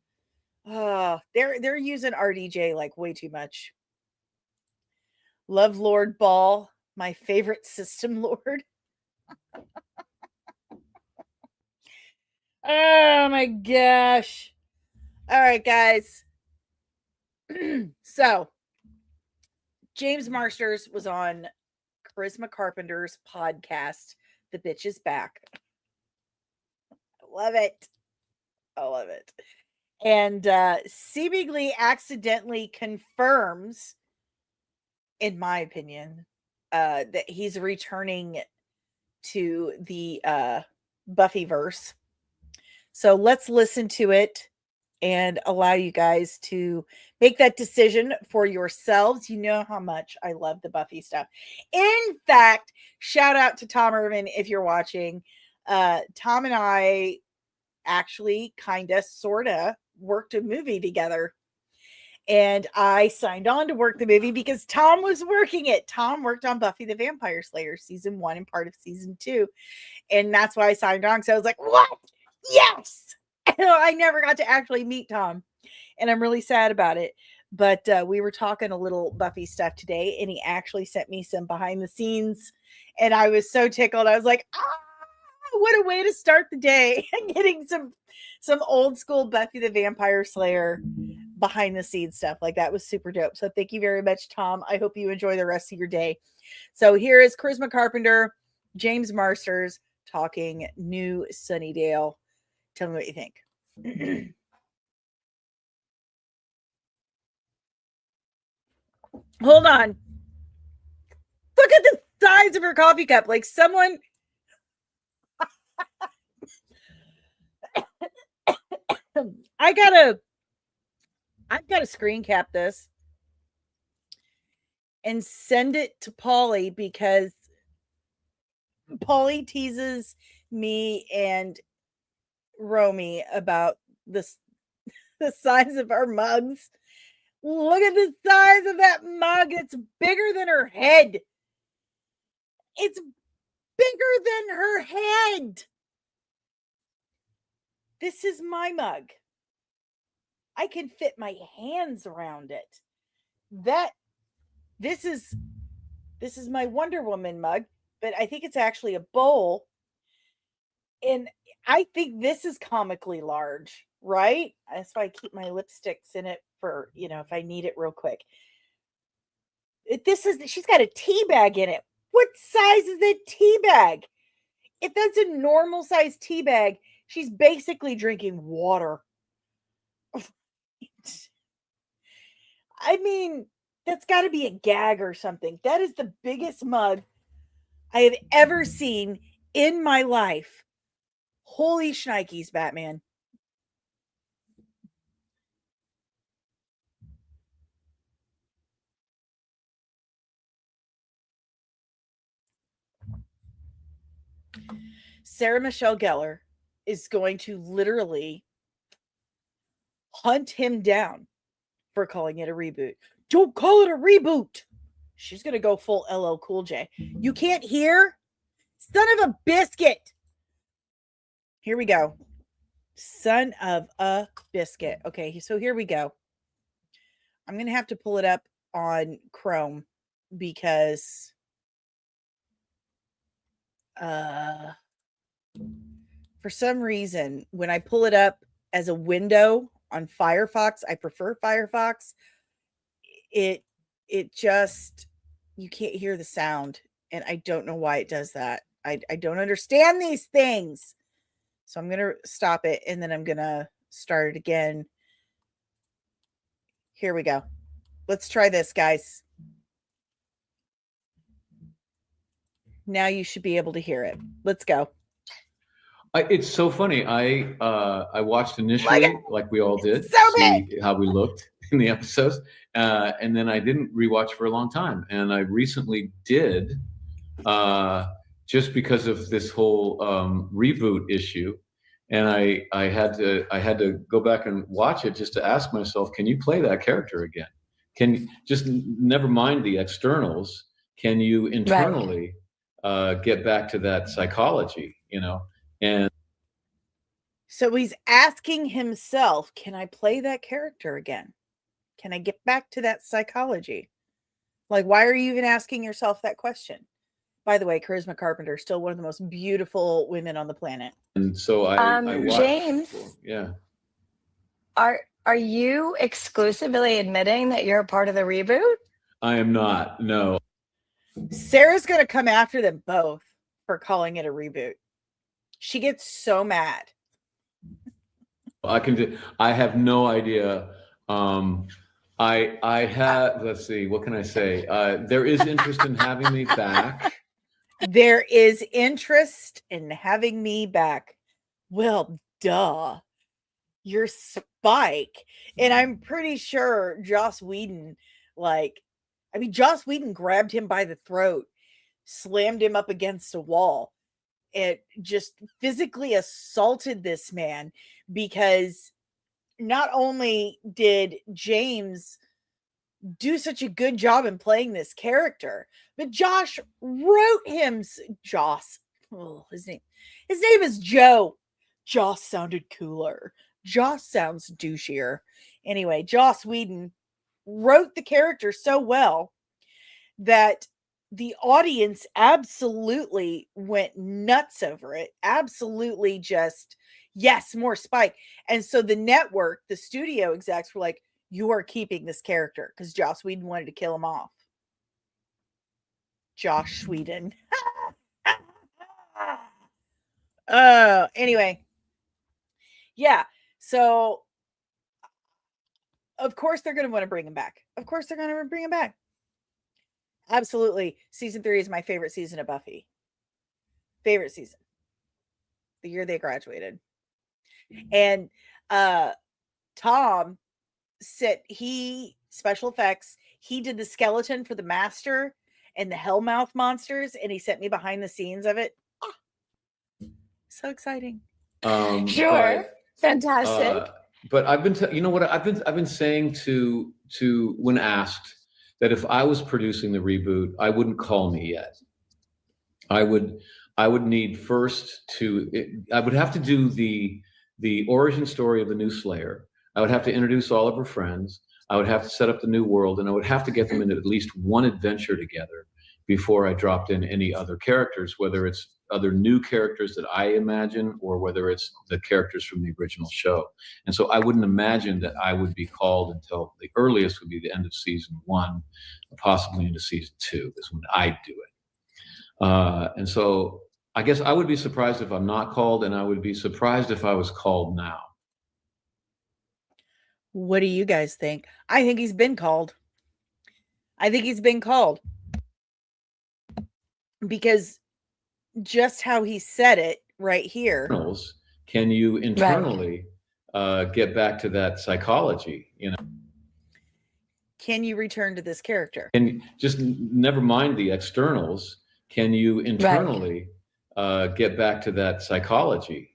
They're using RDJ like way too much. Love Lord Ball, my favorite system lord. Oh my gosh. All right, guys. So, James Marsters was on Charisma Carpenter's podcast, The Bitch is Back. I love it. I love it. And seemingly accidentally confirms, in my opinion, that he's returning to the Buffyverse. So let's listen to it and allow you guys to make that decision for yourselves. You know how much I love the Buffy stuff. In fact, shout out to Tom Irvin if you're watching. Tom and I actually sorta worked a movie together. And I signed on to work the movie because Tom was working it. Tom worked on Buffy the Vampire Slayer season 1 and part of season 2. And that's why I signed on. So I was like, what? Yes. I never got to actually meet Tom. And I'm really sad about it. But we were talking a little Buffy stuff today. And he actually sent me some behind the scenes. And I was so tickled. I was like, what a way to start the day. Getting some old school Buffy the Vampire Slayer behind the scenes stuff. Like, that was super dope. So thank you very much, Tom. I hope you enjoy the rest of your day. So here is Charisma Carpenter, James Marsters talking New Sunnydale. Tell me what you think. Hold on. Look at the size of her coffee cup. Like, someone I've got to screen cap this and send it to Polly, because Polly teases me and Romy about the size of our mugs. Look at the size of that mug. It's bigger than her head. It's bigger than her head. This is my mug. I can fit my hands around it. This is my Wonder Woman mug, but I think it's actually a bowl. And I think this is comically large, right? That's why I keep my lipsticks in it for, if I need it real quick. She's got a tea bag in it. What size is that tea bag? If that's a normal size tea bag, she's basically drinking water. I mean, that's got to be a gag or something. That is the biggest mug I have ever seen in my life. Holy shnikes, Batman. Sarah Michelle Gellar is going to literally hunt him down for calling it a reboot. Don't call it a reboot. She's going to go full LL Cool J. You can't hear? Son of a biscuit. Here we go. Son of a biscuit. Okay, so here we go. I'm going to have to pull it up on Chrome because for some reason, when I pull it up as a window on Firefox, I prefer Firefox. It it just, you can't hear the sound. And I don't know why it does that. I don't understand these things. So I'm going to stop it and then I'm going to start it again. Here we go. Let's try this, guys. Now you should be able to hear it. Let's go.
It's so funny. I watched initially, like we all did,
so
see how we looked in the episodes, and then I didn't rewatch for a long time. And I recently did, just because of this whole reboot issue. And I had to go back and watch it just to ask myself, can you play that character again? Can just never mind the externals? Can you internally get back to that psychology? And
so he's asking himself, can I play that character again? Can I get back to that psychology? Like, why are you even asking yourself that question? By the way, Charisma Carpenter, still one of the most beautiful women on the planet.
And so I watched,
James,
yeah.
Are you exclusively admitting that you're a part of the reboot?
I am not. No.
Sarah's going to come after them both for calling it a reboot. She gets so mad.
I have no idea. I have, let's see, what can I say? There is interest in having me back.
There is interest in having me back. Well, duh. You're Spike. And I'm pretty sure Joss Whedon, Joss Whedon grabbed him by the throat, slammed him up against a wall. It just physically assaulted this man because not only did James do such a good job in playing this character, but Josh wrote him. Joss, his name is Joe. Joss sounded cooler. Joss sounds douchier. Anyway, Joss Whedon wrote the character so well that the audience absolutely went nuts over it. Absolutely just, yes, more Spike. And so the network, the studio execs were like, you are keeping this character because Joss Whedon wanted to kill him off. Josh Whedon. Anyway. Yeah. So, of course, they're going to want to bring him back. Of course, they're going to bring him back. Absolutely. Season 3 is my favorite season of Buffy. Favorite season. The year they graduated. And Tom said special effects, he did the skeleton for the Master and the Hellmouth monsters, and he sent me behind the scenes of it. Oh, so exciting.
Sure. Fantastic.
But I've been, you know what? I've been saying to when asked that if I was producing the reboot, I wouldn't call me yet. I would need first I would have to do the origin story of the new Slayer. I would have to introduce all of her friends. I would have to set up the new world, and I would have to get them into at least one adventure together before I dropped in any other characters, whether it's other new characters that I imagine or whether it's the characters from the original show. And so I wouldn't imagine that I would be called until the earliest would be the end of season 1, possibly into season 2 is when I'd do it. And so I guess I would be surprised if I'm not called, and I would be surprised if I was called now.
What do you guys think? I think he's been called. Because just how he said it right here.
Can you internally get back to that psychology?
Can you return to this character?
And just never mind the externals. Can you internally get back to that psychology?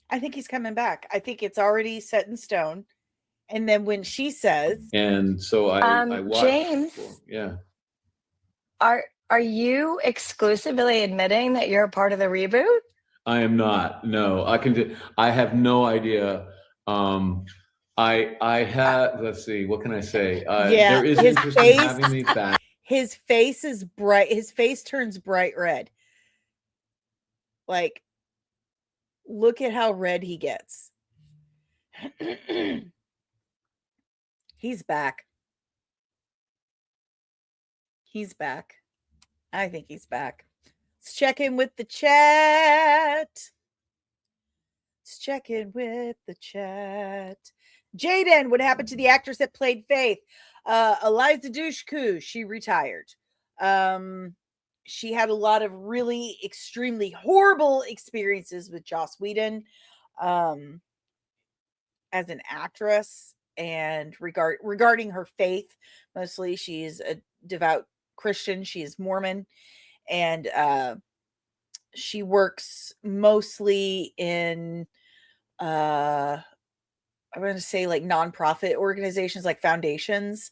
I think he's coming back. I think it's already set in stone. And then when she says,
and so I watched,
James,
yeah.
Are you exclusively admitting that you're a part of the reboot?
I am not. No, I have no idea. I have, let's see, what can I say? There is interest in having me back.
His face is bright. His face turns bright red. Like, look at how red he gets. He's back. He's back. I think he's back. Let's check in with the chat. Let's check in with the chat. Jaden, what happened to the actress that played Faith? Eliza Dushku, she retired. She had a lot of really extremely horrible experiences with Joss Whedon as an actress, and regarding her faith. Mostly she's a devout Christian. She is Mormon, and she works mostly in I'm going to say like nonprofit organizations, like foundations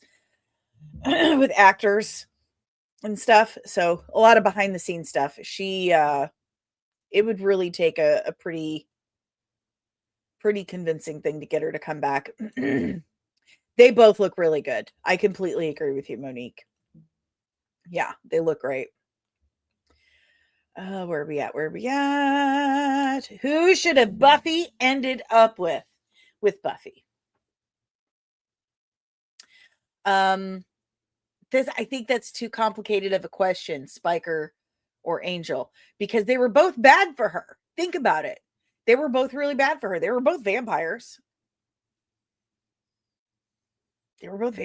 with actors and stuff. So a lot of behind the scenes stuff. She it would really take a pretty convincing thing to get her to come back. They both look really good. I completely agree with you, Monique. Yeah, they look great. Where are we at? Who should have Buffy ended up with Buffy? I think that's too complicated of a question, Spiker or Angel, because they were both bad for her. Think about it. They were both really bad for her. They were both vampires. They're both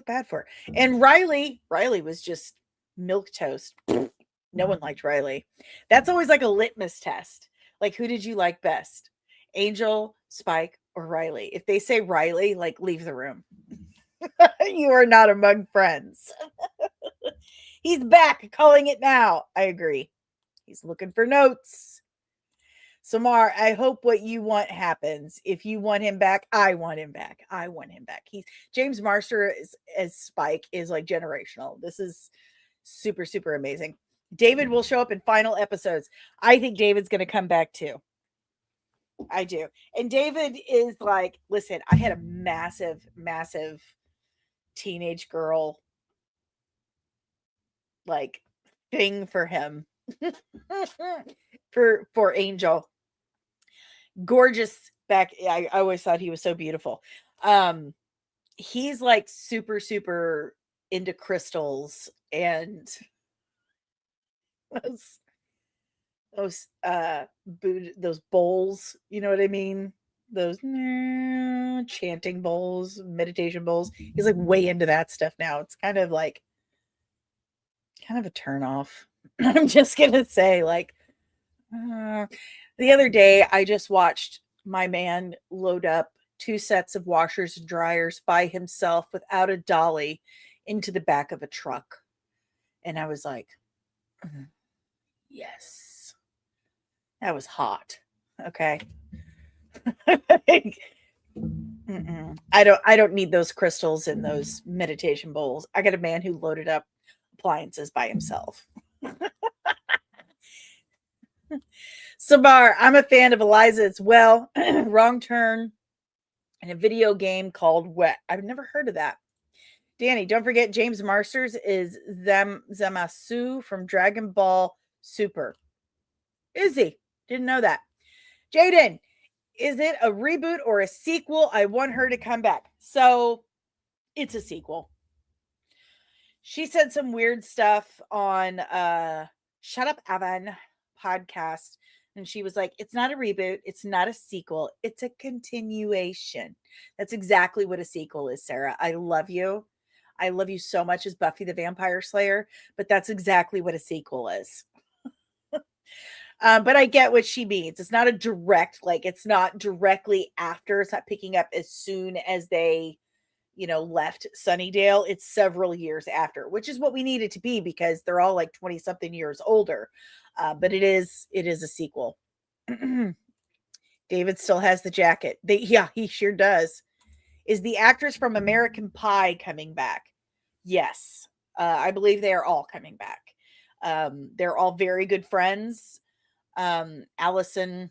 bad for her. And Riley was just milquetoast. No one liked Riley. That's always like a litmus test. Like, who did you like best? Angel, Spike, or Riley? If they say Riley, like, leave the room. You are not among friends. He's back, calling it now. I agree. He's looking for notes. Samar, I hope what you want happens. If you want him back, I want him back. He's James Marsters as Spike is like generational. This is super, super amazing. David will show up in final episodes. I think David's going to come back too. I do. And David is like, listen, I had a massive, massive teenage girl like thing for him. for Angel. Gorgeous back. I always thought he was so beautiful. He's like super, super into crystals and those bowls, you know what I mean? Those chanting bowls, meditation bowls. He's like way into that stuff now. It's kind of a turn off. I'm just gonna say, like, the other day I just watched my man load up 2 sets of washers and dryers by himself without a dolly into the back of a truck, and I was like, yes, that was hot. Okay. I don't need those crystals in those meditation bowls. I got a man who loaded up appliances by himself. Sabar, I'm a fan of Eliza as well. Wrong Turn and a video game called Wet. I've never heard of that. Dani, don't forget James Marsters is Zamasu from Dragon Ball Super. Is he? Didn't know that. Jaden, is it a reboot or a sequel? I want her to come back. So it's a sequel. She said some weird stuff on Shut Up Evan podcast. And she was like, it's not a reboot. It's not a sequel. It's a continuation. That's exactly what a sequel is, Sarah. I love you. I love you so much as Buffy the Vampire Slayer, but that's exactly what a sequel is. But I get what she means. It's not a direct, like, it's not directly after. It's not picking up as soon as they, left Sunnydale. It's several years after, which is what we need it to be because they're all like 20 something years older. But it is a sequel. David still has the jacket. He sure does. Is the actress from American Pie coming back? Yes. I believe they are all coming back. They're all very good friends. Allison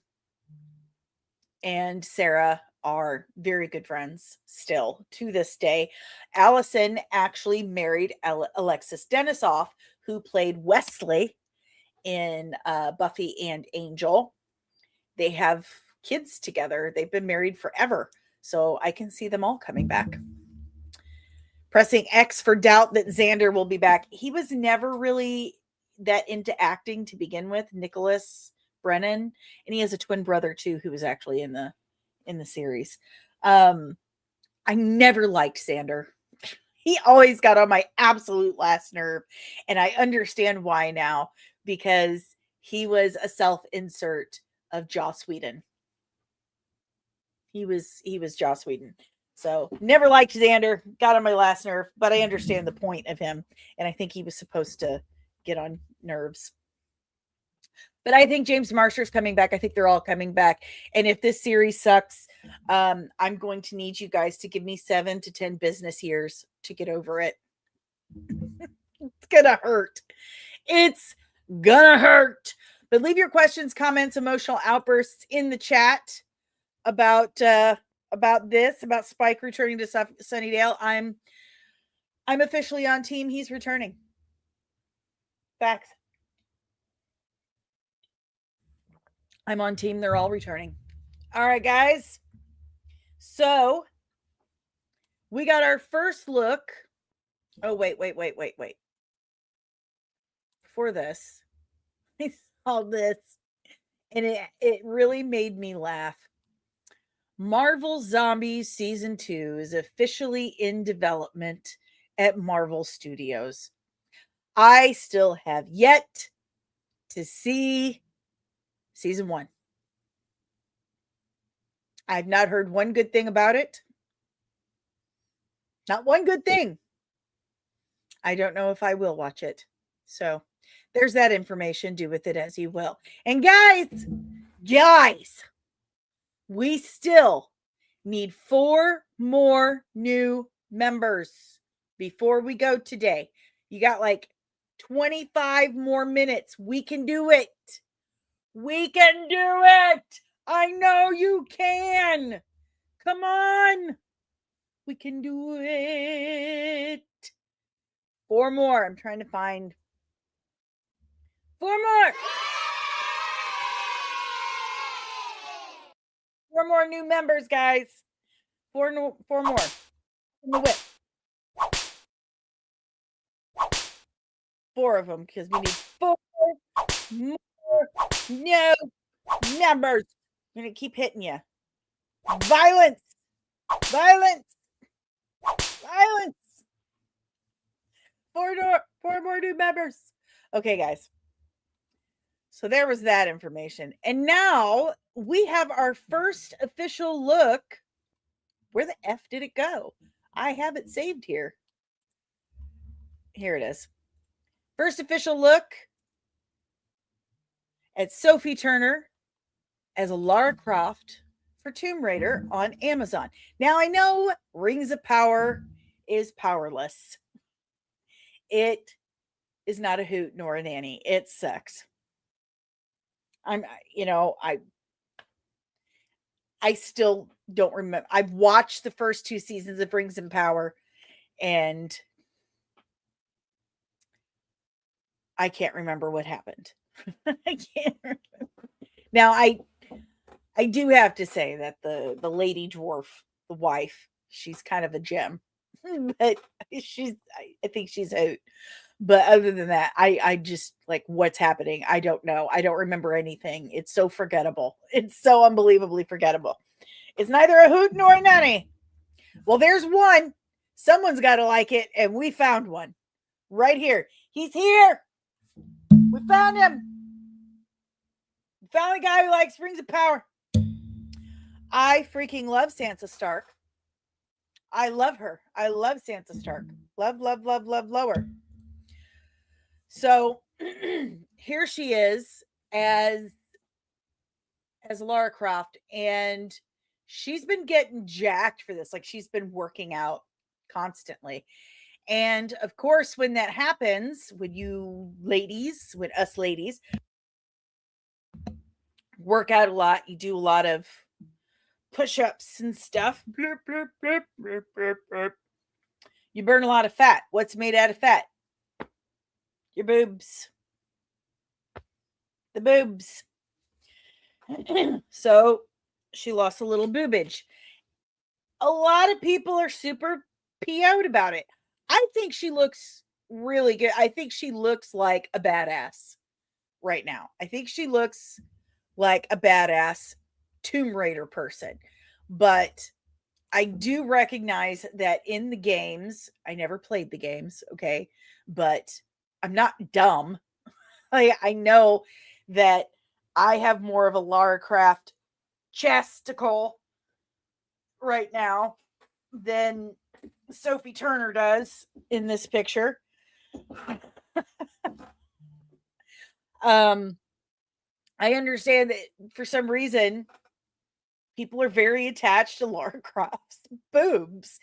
and Sarah are very good friends still to this day. Allison actually married Alexis Denisoff, who played Wesley in Buffy and Angel. They have kids together. They've been married forever. So I can see them all coming back. Pressing X for doubt that Xander will be back. He was never really that into acting to begin with, Nicholas Brennan, and he has a twin brother too who was actually in the series. I never liked Xander. He always got on my absolute last nerve, and I understand why now, because he was a self-insert of Joss Whedon. He was Joss Whedon. So never liked Xander, got on my last nerve, but I understand the point of him, and I think he was supposed to get on nerves. But I think James Marsters coming back. I think they're all coming back. And if this series sucks, I'm going to need you guys to give me 7 to 10 business years to get over it. It's gonna hurt. It's gonna hurt. But leave your questions, comments, emotional outbursts in the chat about this, about Spike returning to Sunnydale. I'm officially on team. He's returning. Facts. I'm on team. They're all returning. All right, guys. So we got our first look. Oh, wait. Before this, I saw this, and it really made me laugh. Marvel Zombies Season 2 is officially in development at Marvel Studios. I still have yet to see Season 1. I've not heard one good thing about it. Not one good thing. I don't know if I will watch it. So there's that information. Do with it as you will. And guys, we still need 4 more new members before we go today. You got like 25 more minutes. We can do it. We can do it. I know you can. Come on. We can do it. 4 more. I'm trying to find 4 more. 4 more new members, guys. 4 more. In the whip. 4 of them, because we need 4 more new members. I'm going to keep hitting you. Violence. 4 more new members. Okay, guys. So there was that information. And now we have our first official look. Where the F did it go? I have it saved here. Here it is. First official look at Sophie Turner as Lara Croft for Tomb Raider on Amazon. Now I know Rings of Power is powerless. It is not a hoot nor a nanny. It sucks. I still don't remember. I've watched the first 2 seasons of Rings of Power, and I can't remember what happened. I can't remember. Now, I do have to say that the lady dwarf, the wife, she's kind of a gem. But I think she's out. But other than that, I just like what's happening. I don't know. I don't remember anything. It's so forgettable. It's so unbelievably forgettable. It's neither a hoot nor a nanny. Well, there's one. Someone's got to like it, and we found one right here. He's here. We found him. We found the guy who likes Rings of Power. I freaking love Sansa Stark. I love her. I love Sansa Stark. Love her. So here she is as Lara Croft, and she's been getting jacked for this. Like, she's been working out constantly. And of course, when that happens, when us ladies work out a lot, you do a lot of push-ups and stuff. Blurp, blurp, blurp, blurp, blurp, blurp. You burn a lot of fat. What's made out of fat? Your boobs. The boobs. So she lost a little boobage. a lot of people are super PO'd about it. I think she looks really good. I think she looks like a badass right now. I think she looks like a badass Tomb Raider person. But I do recognize that in the games, I never played the games, okay? But I'm not dumb. I know that I have more of a Lara Croft chesticle right now than Sophie Turner does in this picture. I understand that for some reason people are very attached to Lara Croft's boobs.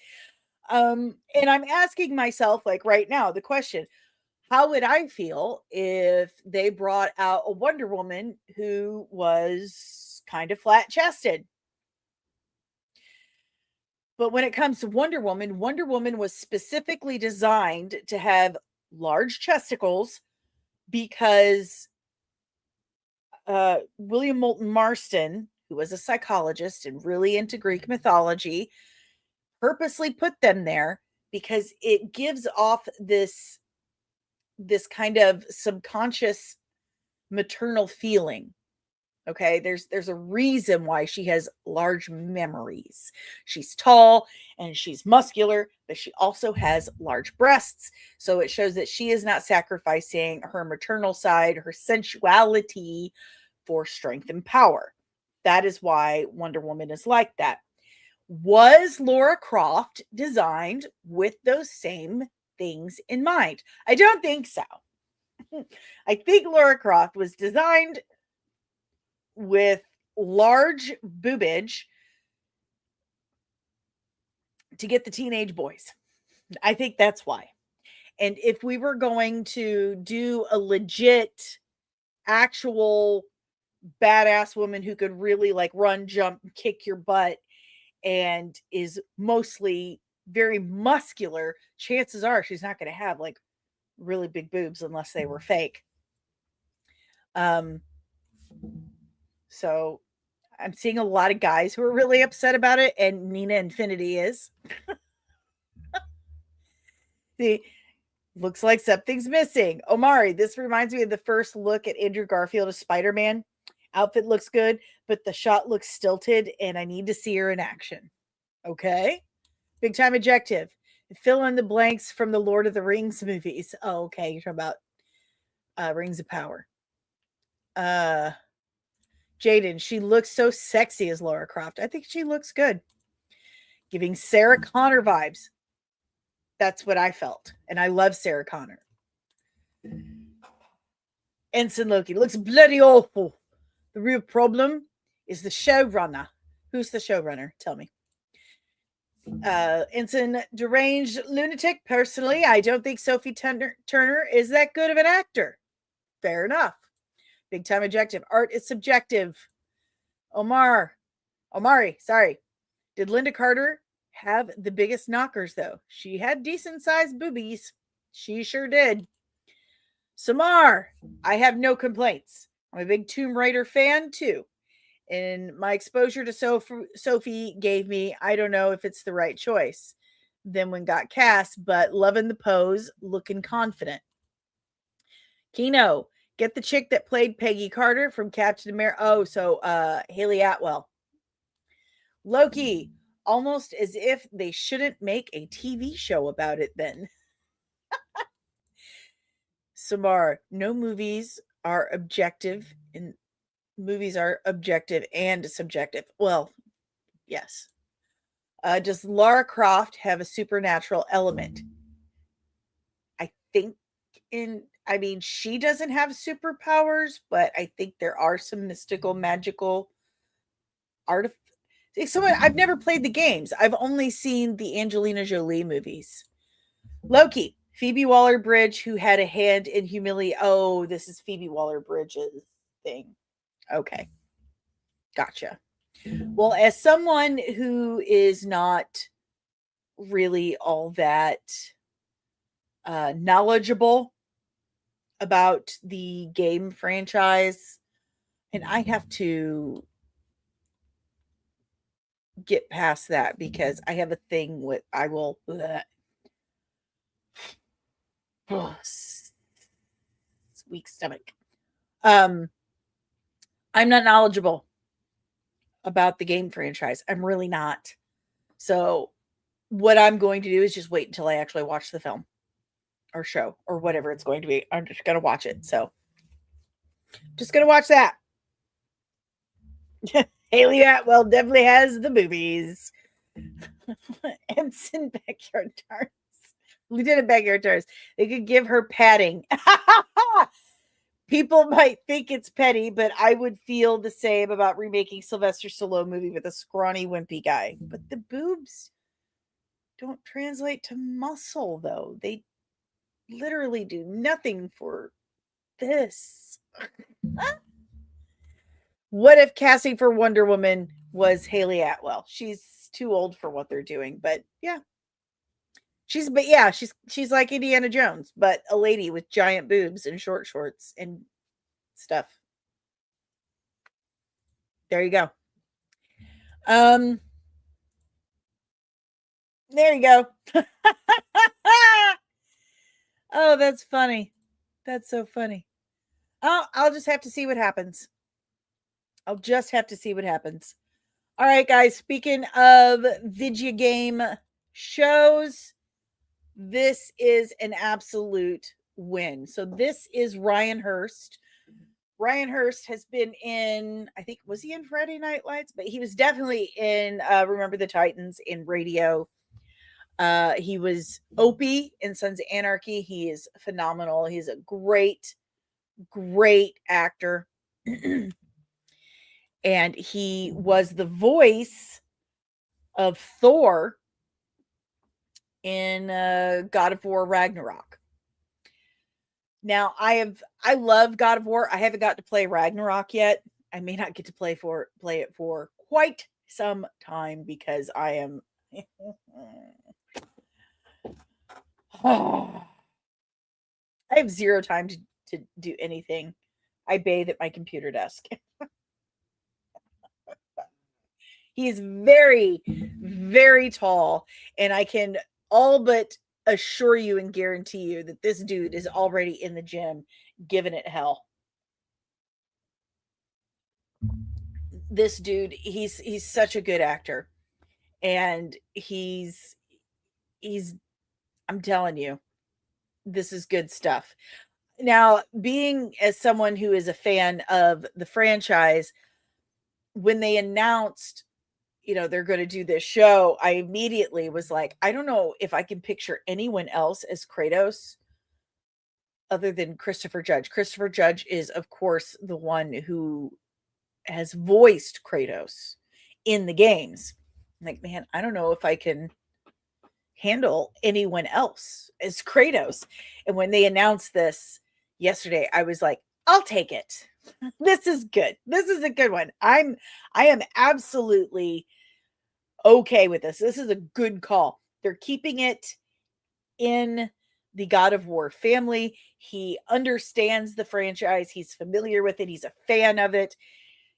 And I'm asking myself, like right now, the question, how would I feel if they brought out a Wonder Woman who was kind of flat chested? But when it comes to Wonder Woman was specifically designed to have large chesticles because William Moulton Marston, who was a psychologist and really into Greek mythology, purposely put them there because it gives off this kind of subconscious maternal feeling. Okay, there's a reason why she has large memories. She's tall and she's muscular, but she also has large breasts. So it shows that she is not sacrificing her maternal side, her sensuality for strength and power. That is why Wonder Woman is like that. Was Lara Croft designed with those same things in mind? I don't think so. I think Lara Croft was designed with large boobage to get the teenage boys. I think that's why. And if we were going to do a legit, actual badass woman who could really like run, jump, kick your butt, and is mostly very muscular, chances are she's not going to have like really big boobs unless they were fake. So I'm seeing a lot of guys who are really upset about it, and Nina Infinity is. See, looks like something's missing. Omari, this reminds me of the first look at Andrew Garfield as Spider-Man. Outfit looks good, but the shot looks stilted, and I need to see her in action. Okay. Big time adjective. Fill in the blanks from the Lord of the Rings movies. Oh, okay. You're talking about Rings of Power. Jaden, she looks so sexy as Lara Croft. I think she looks good. Giving Sarah Connor vibes. That's what I felt. And I love Sarah Connor. Ensign Loki looks bloody awful. The real problem is the showrunner. Who's the showrunner? Tell me. Ensign Deranged Lunatic. Personally, I don't think Sophie Turner is that good of an actor. Fair enough. Big time adjective. Art is subjective. Omari, sorry. Did Linda Carter have the biggest knockers, though? She had decent sized boobies. She sure did. Samar, I have no complaints. I'm a big Tomb Raider fan, too. And my exposure to Sophie gave me, I don't know if it's the right choice. Then when got cast, but loving the pose, looking confident. Kino, get the chick that played Peggy Carter from Captain America. Oh, so Haley Atwell. Loki, almost as if they shouldn't make a TV show about it then. Samar, no movies are objective, and movies are objective and subjective. Well, yes. Does Lara Croft have a supernatural element? I think she doesn't have superpowers, but I think there are some mystical, magical I've never played the games. I've only seen the Angelina Jolie movies. Loki, Phoebe Waller-Bridge, who had a hand in humiliation. Oh, this is Phoebe Waller-Bridge's thing. Okay. Gotcha. Well, as someone who is not really all that knowledgeable about the game franchise, and I have to get past that because I have a thing with I will weak stomach. I'm not knowledgeable about the game franchise. I'm really not. So what I'm going to do is just wait until I actually watch the film or show or whatever it's going to be. I'm just going to watch it. So just going to watch that. Haley Atwell definitely has the boobies. Ensign Backyard Tars. Lieutenant Backyard Tars. They could give her padding. People might think it's petty, but I would feel the same about remaking Sylvester Stallone movie with a scrawny, wimpy guy. But the boobs don't translate to muscle, though. They literally do nothing for this. What if casting for Wonder Woman was Haley Atwell? She's too old for what they're doing, but yeah. She's like Indiana Jones, but a lady with giant boobs and short shorts and stuff. There you go. There you go. Oh, that's funny. That's so funny. Oh, I'll just have to see what happens. All right, guys. Speaking of video game shows, this is an absolute win. So this is Ryan Hurst. Ryan Hurst has been in, I think, was he in Friday Night Lights? But he was definitely in Remember the Titans in radio. He was Opie in Sons of Anarchy. He is phenomenal. He's a great actor. And he was the voice of Thor in God of War Ragnarok. Now, I love God of War. I haven't got to play Ragnarok yet. I may not get to play it for quite some time because I am I have zero time to do anything. I bathe at my computer desk. He's very, very tall, and I can all but assure you and guarantee you that this dude is already in the gym giving it hell. This dude, he's such a good actor, and he's I'm telling you, this is good stuff. Now, being as someone who is a fan of the franchise, when they announced, they're going to do this show, I immediately was like, I don't know if I can picture anyone else as Kratos other than Christopher Judge. Christopher Judge is, of course, the one who has voiced Kratos in the games. I'm like, man, I don't know if I can handle anyone else as Kratos. And when they announced this yesterday, I was like, I'll take it. This is good. This is a good one. I am absolutely okay with this. This is a good call. They're keeping it in the God of War family. He understands the franchise. He's familiar with it. He's a fan of it.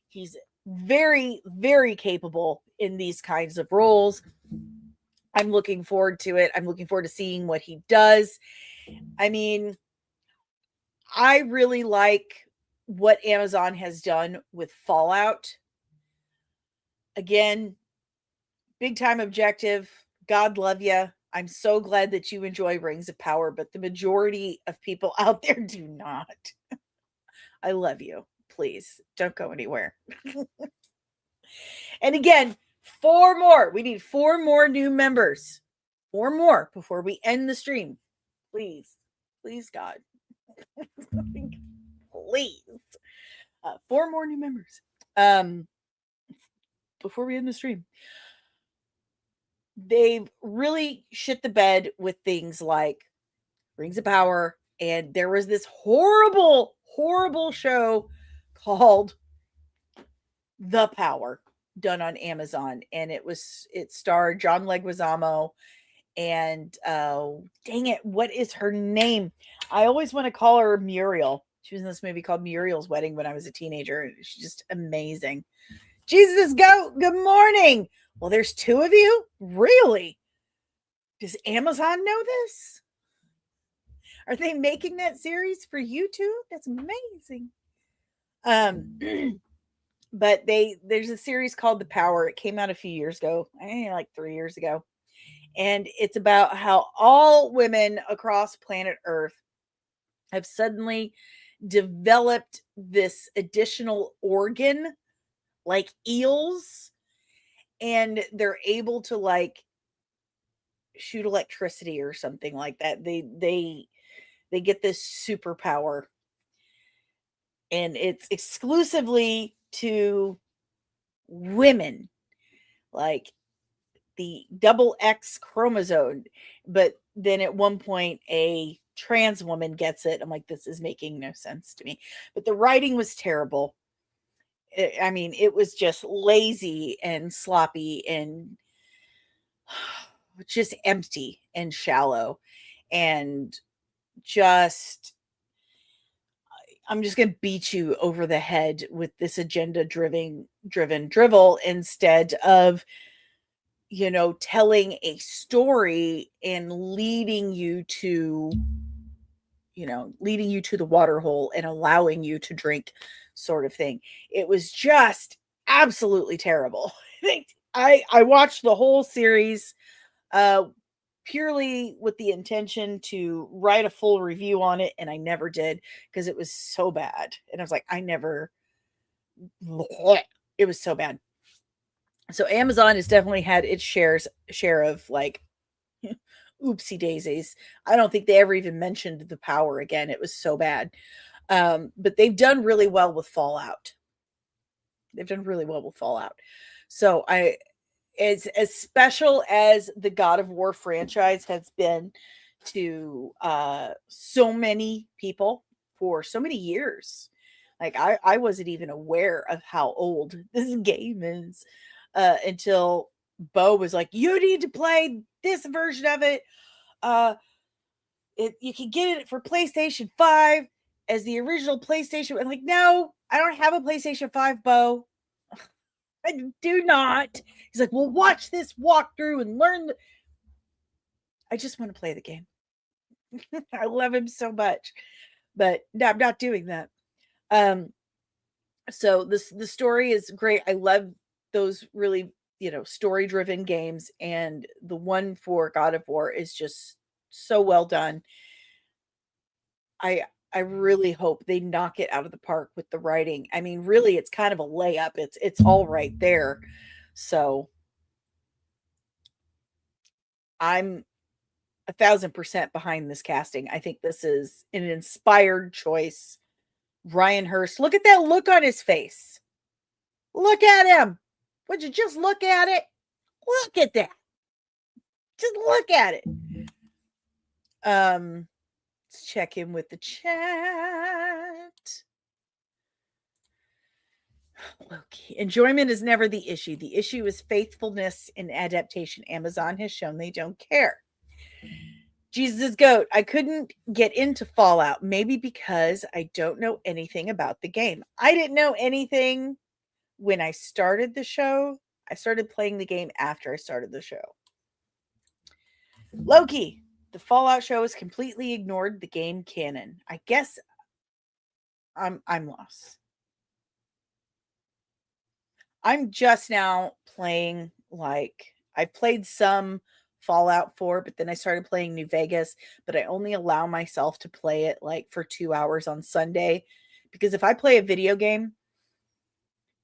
He's very, very capable in these kinds of roles. I'm looking forward to it. I'm looking forward to seeing what he does. I mean, I really like what Amazon has done with Fallout. Again, big time objective. God love you. I'm so glad that you enjoy Rings of Power, but the majority of people out there do not. I love you. Please don't go anywhere. And again, 4 more. We need 4 more new members. 4 more before we end the stream. Please. Please, God. Please. 4 more new members. Before we end the stream. They've really shit the bed with things like Rings of Power. And there was this horrible, horrible show called The Power done on Amazon. And it starred John Leguizamo and dang it, what is her name? I always want to call her Muriel. She was in this movie called Muriel's Wedding when I was a teenager. She's just amazing. Jesus, good morning. Well, there's two of you? Really? Does Amazon know this? Are they making that series for YouTube? That's amazing. But there's a series called The Power. It came out a few years ago, I think like 3 years ago. And it's about how all women across planet Earth have suddenly developed this additional organ like eels, and they're able to like shoot electricity or something like that. They get this superpower, and it's exclusively to women, like the double X chromosome. But then at one point a trans woman gets it. I'm like, this is making no sense to me. But the writing was terrible. I mean, it was just lazy and sloppy and just empty and shallow, and just, I'm just going to beat you over the head with this agenda driven drivel instead of, you know, telling a story and leading you to the water hole and allowing you to drink, sort of thing. It was just absolutely terrible. I watched the whole series purely with the intention to write a full review on it, and I never did because it was so bad. And I was like, it was so bad. So Amazon has definitely had its share of like oopsie daisies. I don't think they ever even mentioned The Power again. It was so bad. But they've done really well with Fallout. So as special as the God of War franchise has been to so many people for so many years, like I wasn't even aware of how old this game is until Bo was like, you need to play this version of it. You can get it for PlayStation 5 as the original PlayStation. I'm like, no, I don't have a PlayStation 5, Bo. I do not. He's like, well, watch this walkthrough and learn. I just want to play the game. I love him so much, but no, I'm not doing that. So the story is great. I love those really, story driven games, and the one for God of War is just so well done. I really hope they knock it out of the park with the writing. I mean, really, it's kind of a layup. It's all right there. So I'm 1,000% behind this casting. I think this is an inspired choice. Ryan Hurst, look at that look on his face. Look at him. Would you just look at it? Look at that. Just look at it. Let's check in with the chat. Loki. Enjoyment is never the issue. The issue is faithfulness in adaptation. Amazon has shown they don't care. Jesus Goat. I couldn't get into Fallout, maybe because I don't know anything about the game. I didn't know anything when I started the show. I started playing the game after I started the show. Loki. The Fallout show has completely ignored the game canon. I guess I'm lost. I'm just now playing, like, I played some Fallout 4, but then I started playing New Vegas, but I only allow myself to play it like for 2 hours on Sunday, because if I play a video game,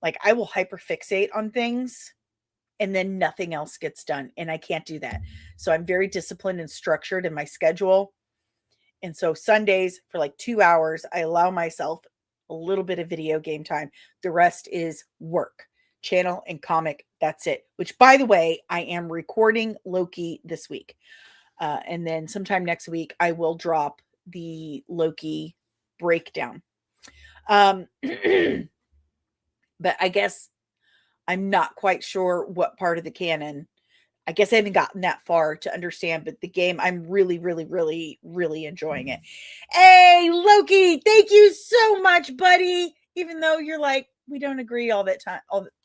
like, I will hyperfixate on things and then nothing else gets done, and I can't do that. So I'm very disciplined and structured in my schedule. And so Sundays for like 2 hours, I allow myself a little bit of video game time. The rest is work, channel, and comic. That's it. Which, by the way, I am recording Loki this week. And then sometime next week, I will drop the Loki breakdown. But I guess I'm not quite sure what part of the canon. I guess I haven't gotten that far to understand, but the game, I'm really, really, really, really enjoying it. Hey, Loki, thank you so much, buddy. Even though you're like, we don't agree all that time,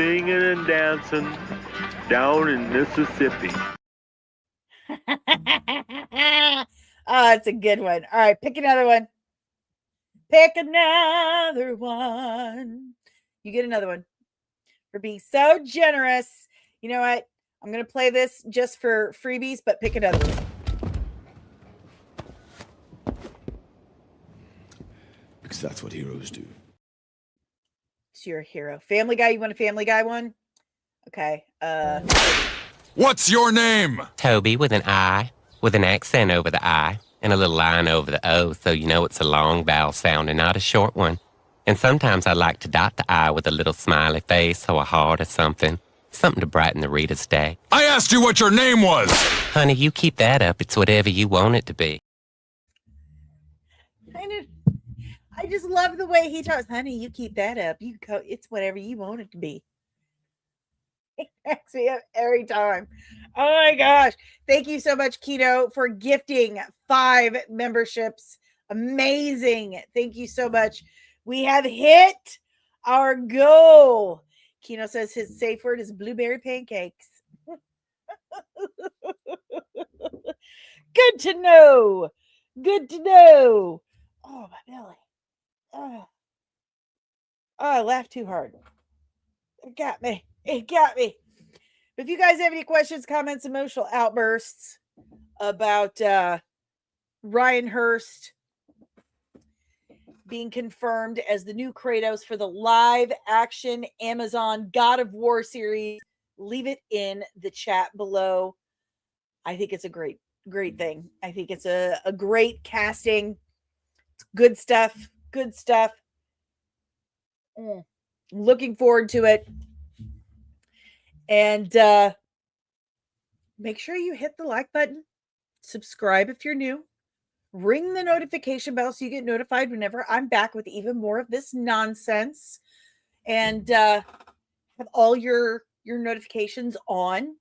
singing and dancing down in Mississippi.
Oh, it's a good one. All right, pick another one. Pick another one. You get another one for being so generous. You know what? I'm going to play this just for freebies, but pick another one.
Because that's what heroes do.
So you're a hero. Family Guy, you want a Family Guy one? Okay.
What's your name?
Toby with an I, with an accent over the I, and a little line over the O, so you know it's a long vowel sound and not a short one. And sometimes I like to dot the I with a little smiley face or a heart or something. Something to brighten the reader's day.
I asked you what your name was!
Honey, you keep that up. It's whatever you want it to be.
I just love the way he talks. Honey, you keep that up. It's whatever you want it to be. It cracks me up every time. Oh my gosh. Thank you so much, Kino, for gifting 5 memberships. Amazing. Thank you so much. We have hit our goal. Kino says his safe word is blueberry pancakes. Good to know. Good to know. Oh, my belly. Oh, I laughed too hard. It got me. It got me. If you guys have any questions, comments, emotional outbursts about Ryan Hurst being confirmed as the new Kratos for the live action Amazon God of War series, leave it in the chat below. I think it's a great thing. I think it's a great casting. It's good stuff. Good stuff. Looking forward to it. And make sure you hit the like button. Subscribe if you're new. Ring the notification bell so you get notified whenever I'm back with even more of this nonsense. And have all your notifications on.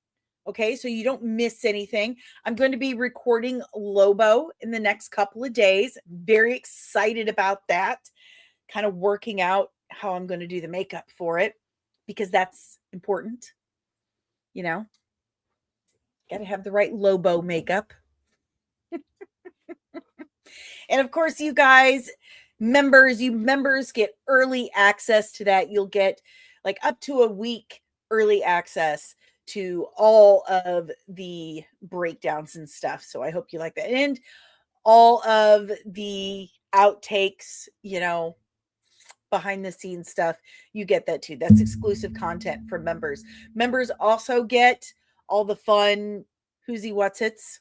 Okay, so you don't miss anything. I'm going to be recording Lobo in the next couple of days. Very excited about that. Kind of working out how I'm going to do the makeup for it because that's important. You know, got to have the right Lobo makeup. And of course, you guys, members get early access to that. You'll get like up to a week early access to all of the breakdowns and stuff. So I hope you like that. And all of the outtakes, you know, behind the scenes stuff, you get that too. That's exclusive content for members. Members also get all the fun whoosy what's its,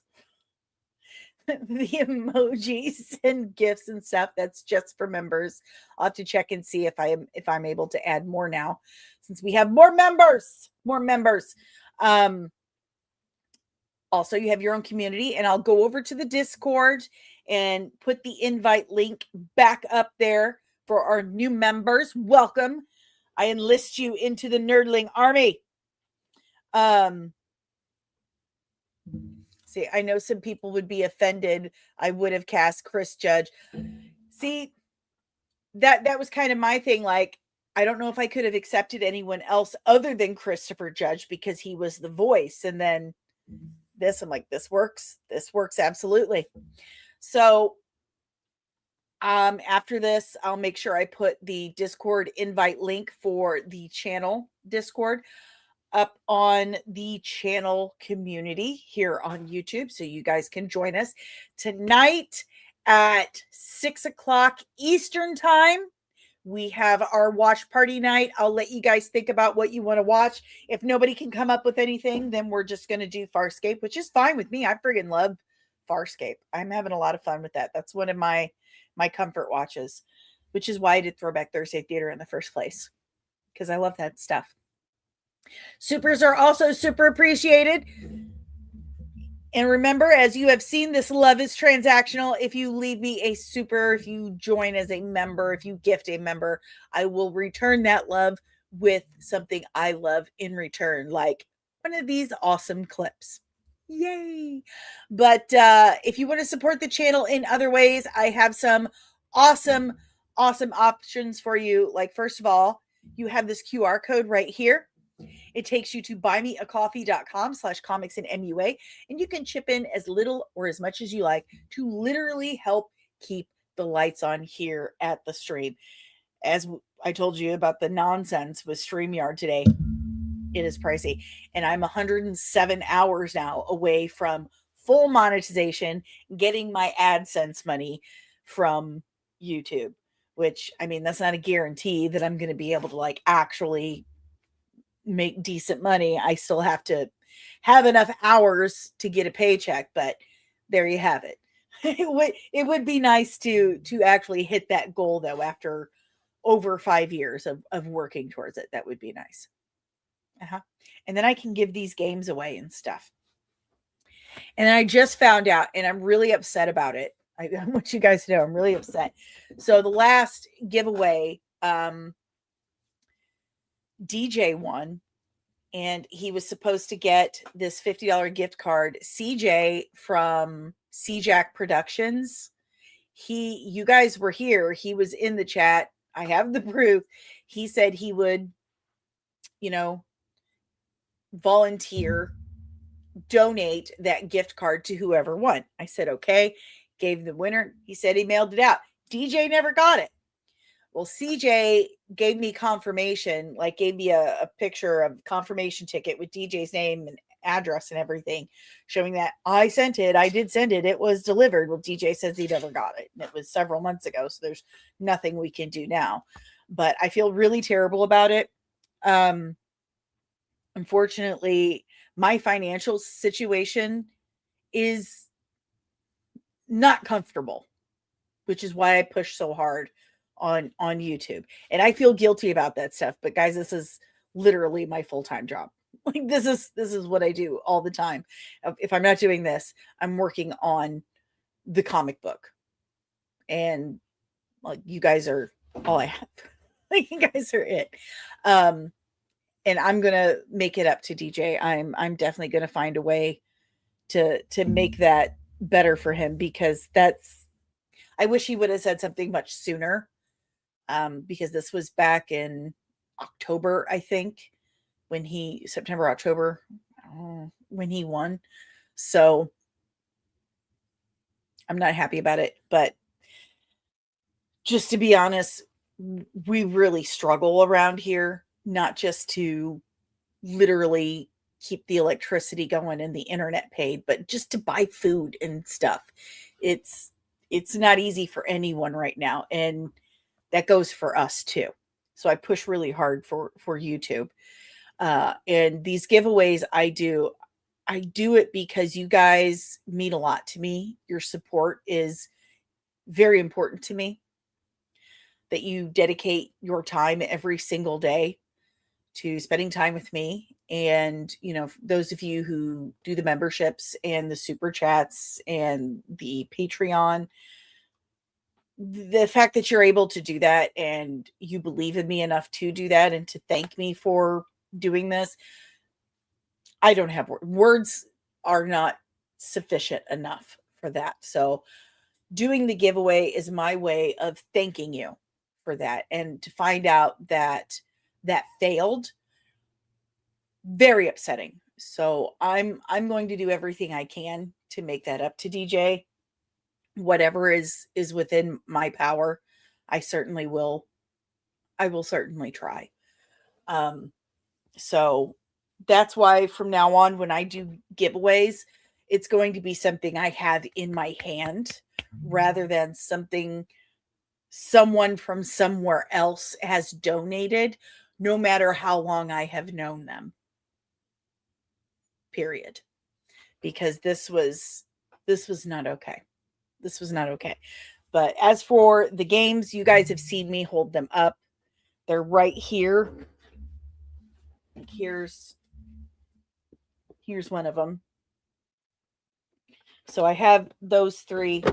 the emojis and gifts and stuff. That's just for members. I'll have to check and see if I'm able to add more now, since we have more members. Also, you have your own community, and I'll go over to the Discord and put the invite link back up there for our new members. Welcome. I enlist you into the Nerdling army. See, I know some people would be offended. I would have cast Chris Judge. See, that was kind of my thing. Like, I don't know if I could have accepted anyone else other than Christopher Judge because he was the voice. And then this, I'm like, this works. This works absolutely. So after this, I'll make sure I put the Discord invite link for the channel Discord up on the channel community here on YouTube, so you guys can join us tonight at 6:00 Eastern time. We have our watch party night. I'll let you guys think about what you want to watch. If nobody can come up with anything, then we're just going to do Farscape, which is fine with me. I friggin' love Farscape. I'm having a lot of fun with that. That's one of my comfort watches, which is why I did Throwback Thursday Theater in the first place, because I love that stuff. Supers are also super appreciated. And remember, as you have seen, this love is transactional. If you leave me a super, if you join as a member, if you gift a member, I will return that love with something I love in return, like one of these awesome clips. Yay. But if you want to support the channel in other ways, I have some awesome options for you. Like, first of all, you have this QR code right here. It takes you to buymeacoffee.com/comicsandmua, and you can chip in as little or as much as you like to literally help keep the lights on here at the stream. As I told you about the nonsense with StreamYard today, it is pricey. And I'm 107 hours now away from full monetization, getting my AdSense money from YouTube, which, I mean, that's not a guarantee that I'm going to be able to like actually make decent money. I still have to have enough hours to get a paycheck, but there you have it. It would be nice to actually hit that goal though after over 5 years of working towards it. That would be nice. And then I can give these games away and stuff. And I just found out, and I'm really upset about it. I want you guys to know I'm really upset. So the last giveaway, DJ won, and he was supposed to get this $50 gift card. CJ from CJack Productions. You guys were here. He was in the chat. I have the proof. He said he would, volunteer, donate that gift card to whoever won. I said, okay, gave the winner. He said he mailed it out. DJ never got it. Well, CJ gave me confirmation, like gave me a picture of confirmation ticket with DJ's name and address and everything, showing that I sent it. I did send it. It was delivered. Well, DJ says he never got it. And it was several months ago. So there's nothing we can do now. But I feel really terrible about it. Unfortunately, my financial situation is not comfortable, which is why I push so hard on YouTube. And I feel guilty about that stuff. But guys, this is literally my full-time job. Like this is what I do all the time. If I'm not doing this, I'm working on the comic book. And like you guys are all I have. Like you guys are it. And I'm gonna make it up to DJ. I'm definitely gonna find a way to make that better for him, because I wish he would have said something much sooner. Because this was back in October, I think, September, October, when he won. So I'm not happy about it, but just to be honest, we really struggle around here, not just to literally keep the electricity going and the internet paid, but just to buy food and stuff. It's not easy for anyone right now. And that goes for us too. So I push really hard for YouTube. And these giveaways I do it because you guys mean a lot to me. Your support is very important to me. That you dedicate your time every single day to spending time with me. And, those of you who do the memberships and the super chats and the Patreon, the fact that you're able to do that and you believe in me enough to do that and to thank me for doing this, I don't have words are not sufficient enough for that. So doing the giveaway is my way of thanking you for that. And to find out that failed, very upsetting. So I'm going to do everything I can to make that up to DJ. Whatever is within my power, I certainly will. I will certainly try. So that's why from now on, when I do giveaways, it's going to be something I have in my hand rather than something someone from somewhere else has donated, no matter how long I have known them. Period. Because this was not okay. This was not okay. But as for the games, you guys have seen me hold them up. They're right here. Here's one of them. So I have those three.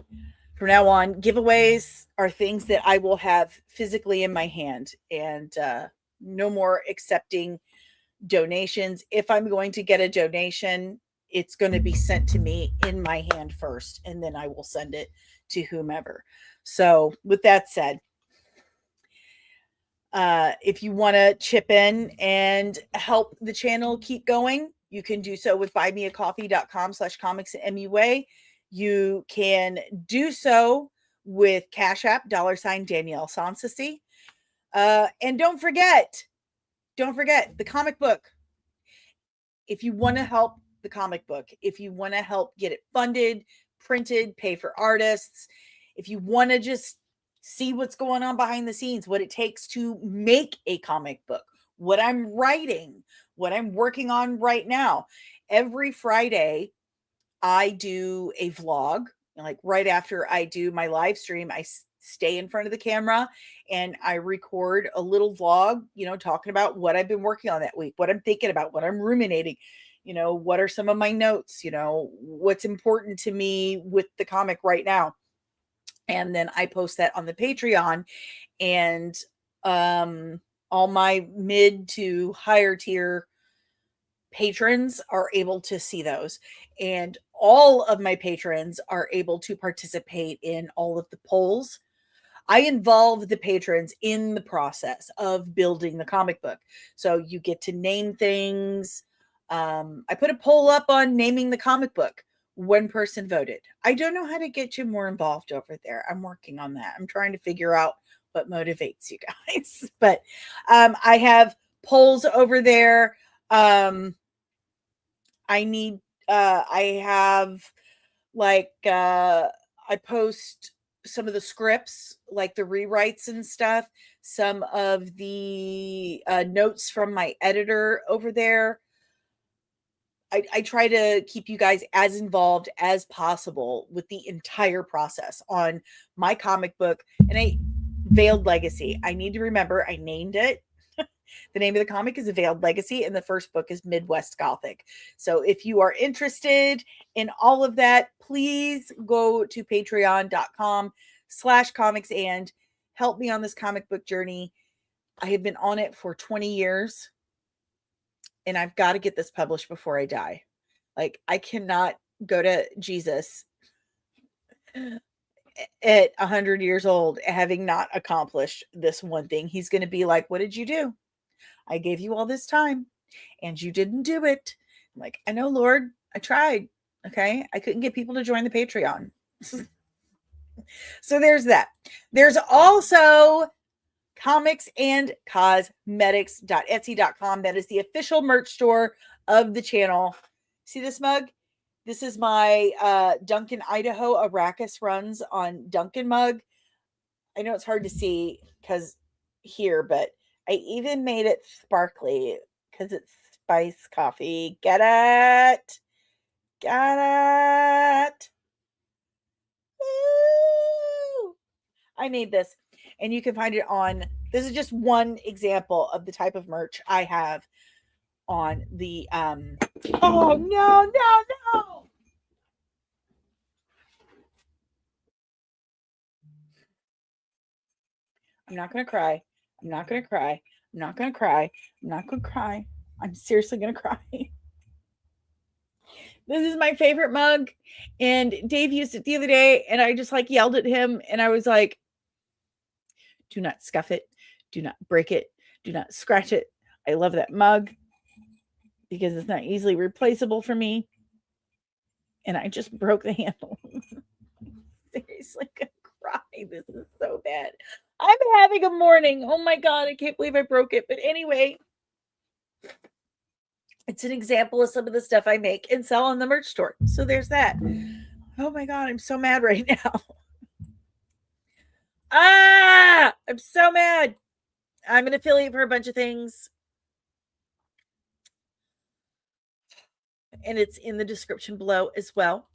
From now on, giveaways are things that I will have physically in my hand, and no more accepting donations. If I'm going to get a donation, it's going to be sent to me in my hand first, and then I will send it to whomever. So with that said, If you want to chip in and help the channel keep going, you can do so with buymeacoffee.com/comicsmua. You can do so with Cash App, $DanielleSoncasie. And don't forget the comic book. If you want to help the comic book, if you want to help get it funded, printed, pay for artists, if you want to just see what's going on behind the scenes, what it takes to make a comic book, what I'm writing, what I'm working on right now. Every Friday, I do a vlog. Like right after I do my live stream, I stay in front of the camera and I record a little vlog, talking about what I've been working on that week, what I'm thinking about, what I'm ruminating, what are some of my notes, what's important to me with the comic right now. And then I post that on the Patreon, and all my mid to higher tier patrons are able to see those. And all of my patrons are able to participate in all of the polls. I involve the patrons in the process of building the comic book. So you get to name things. I put a poll up on naming the comic book. One person voted. I don't know how to get you more involved over there. I'm working on that. I'm trying to figure out what motivates you guys. But I have polls over there. I post some of the scripts, like the rewrites and stuff, some of the notes from my editor over there. I try to keep you guys as involved as possible with the entire process on my comic book. And Veiled Legacy. I need to remember, I named it. The name of the comic is A Veiled Legacy, and the first book is Midwest Gothic. So if you are interested in all of that, please go to patreon.com/comics and help me on this comic book journey. I have been on it for 20 years, and I've got to get this published before I die. Like, I cannot go to Jesus at 100 years old having not accomplished this one thing. He's going to be like, what did you do? I gave you all this time and you didn't do it. I'm like, I know, Lord, I tried. Okay. I couldn't get people to join the Patreon. So there's that. There's also comicsandcosmetics.etsy.com. That is the official merch store of the channel. See this mug? This is my Duncan, Idaho Arrakis runs on Duncan mug. I know it's hard to see because here, but I even made it sparkly because it's spice coffee. Get it? Get it? Woo! I made this, and you can find it on, this is just one example of the type of merch I have on the, oh, no. I'm not going to cry. I'm not going to cry. I'm not going to cry. I'm not going to cry. I'm seriously going to cry. This is my favorite mug. And Dave used it the other day, and I just yelled at him, and I was like, do not scuff it. Do not break it. Do not scratch it. I love that mug because it's not easily replaceable for me. And I just broke the handle. Seriously going to cry. This is so bad. I'm having a morning. Oh my God, I can't believe I broke it. But anyway, it's an example of some of the stuff I make and sell on the merch store. So there's that. Oh my God, I'm so mad right now. I'm so mad. I'm an affiliate for a bunch of things. And it's in the description below as well.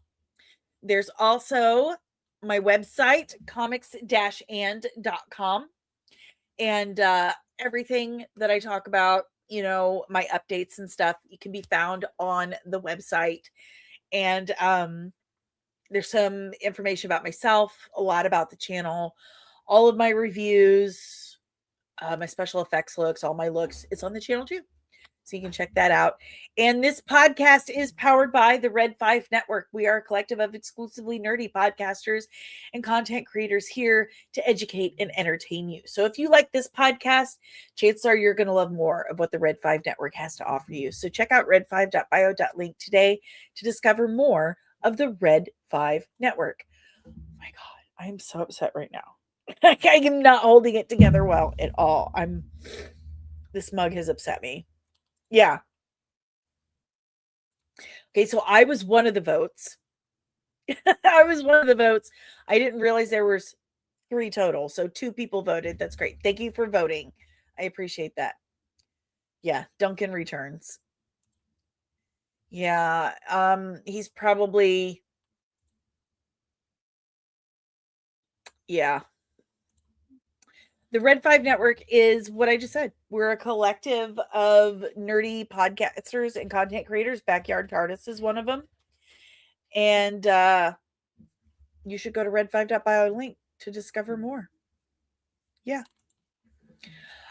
There's also my website, comics-and.com. And everything that I talk about, my updates and stuff, you can be found on the website. And there's some information about myself, a lot about the channel, all of my reviews, my special effects looks, all my looks. It's on the channel too. So you can check that out. And this podcast is powered by the Red 5 Network. We are a collective of exclusively nerdy podcasters and content creators here to educate and entertain you. So if you like this podcast, chances are you're going to love more of what the Red 5 Network has to offer you. So check out red5.bio.link today to discover more of the Red 5 Network. Oh my God, I am so upset right now. I am not holding it together well at all. This mug has upset me. Yeah. Okay, so I was one of the votes. I was one of the votes. I didn't realize there was 3 total. So 2 people voted. That's great. Thank you for voting. I appreciate that. Yeah, Duncan returns. Yeah, he's probably yeah. The Red 5 Network is what I just said. We're a collective of nerdy podcasters and content creators. Backyard Artists is one of them. And you should go to red5.bio link to discover more. Yeah.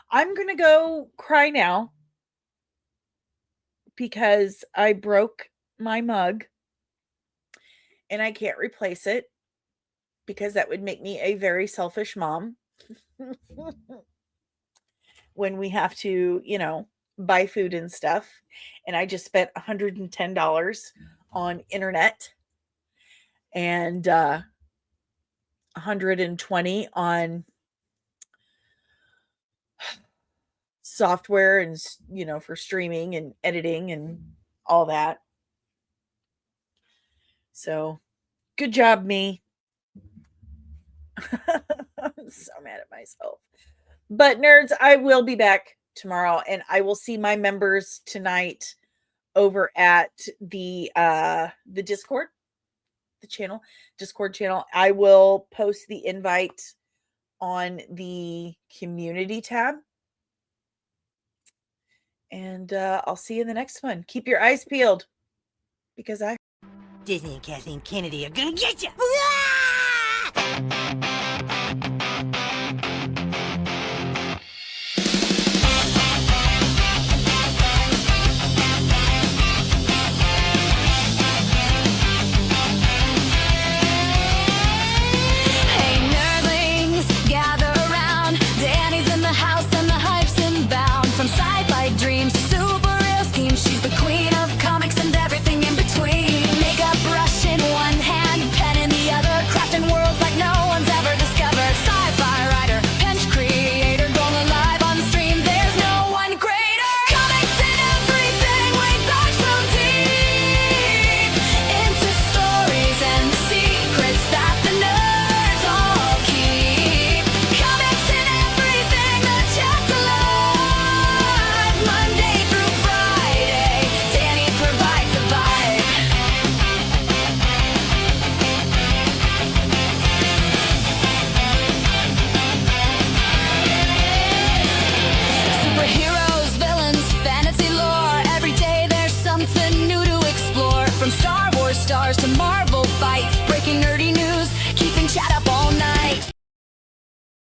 I'm going to go cry now because I broke my mug and I can't replace it because that would make me a very selfish mom. When we have to, buy food and stuff. And I just spent $110 on internet and $120 on software and, for streaming and editing and all that. So good job, me. I'm so mad at myself. But nerds, I will be back tomorrow and I will see my members tonight over at the Discord, Discord channel. I will post the invite on the community tab. And I'll see you in the next one. Keep your eyes peeled because Disney and Kathleen Kennedy are gonna get you.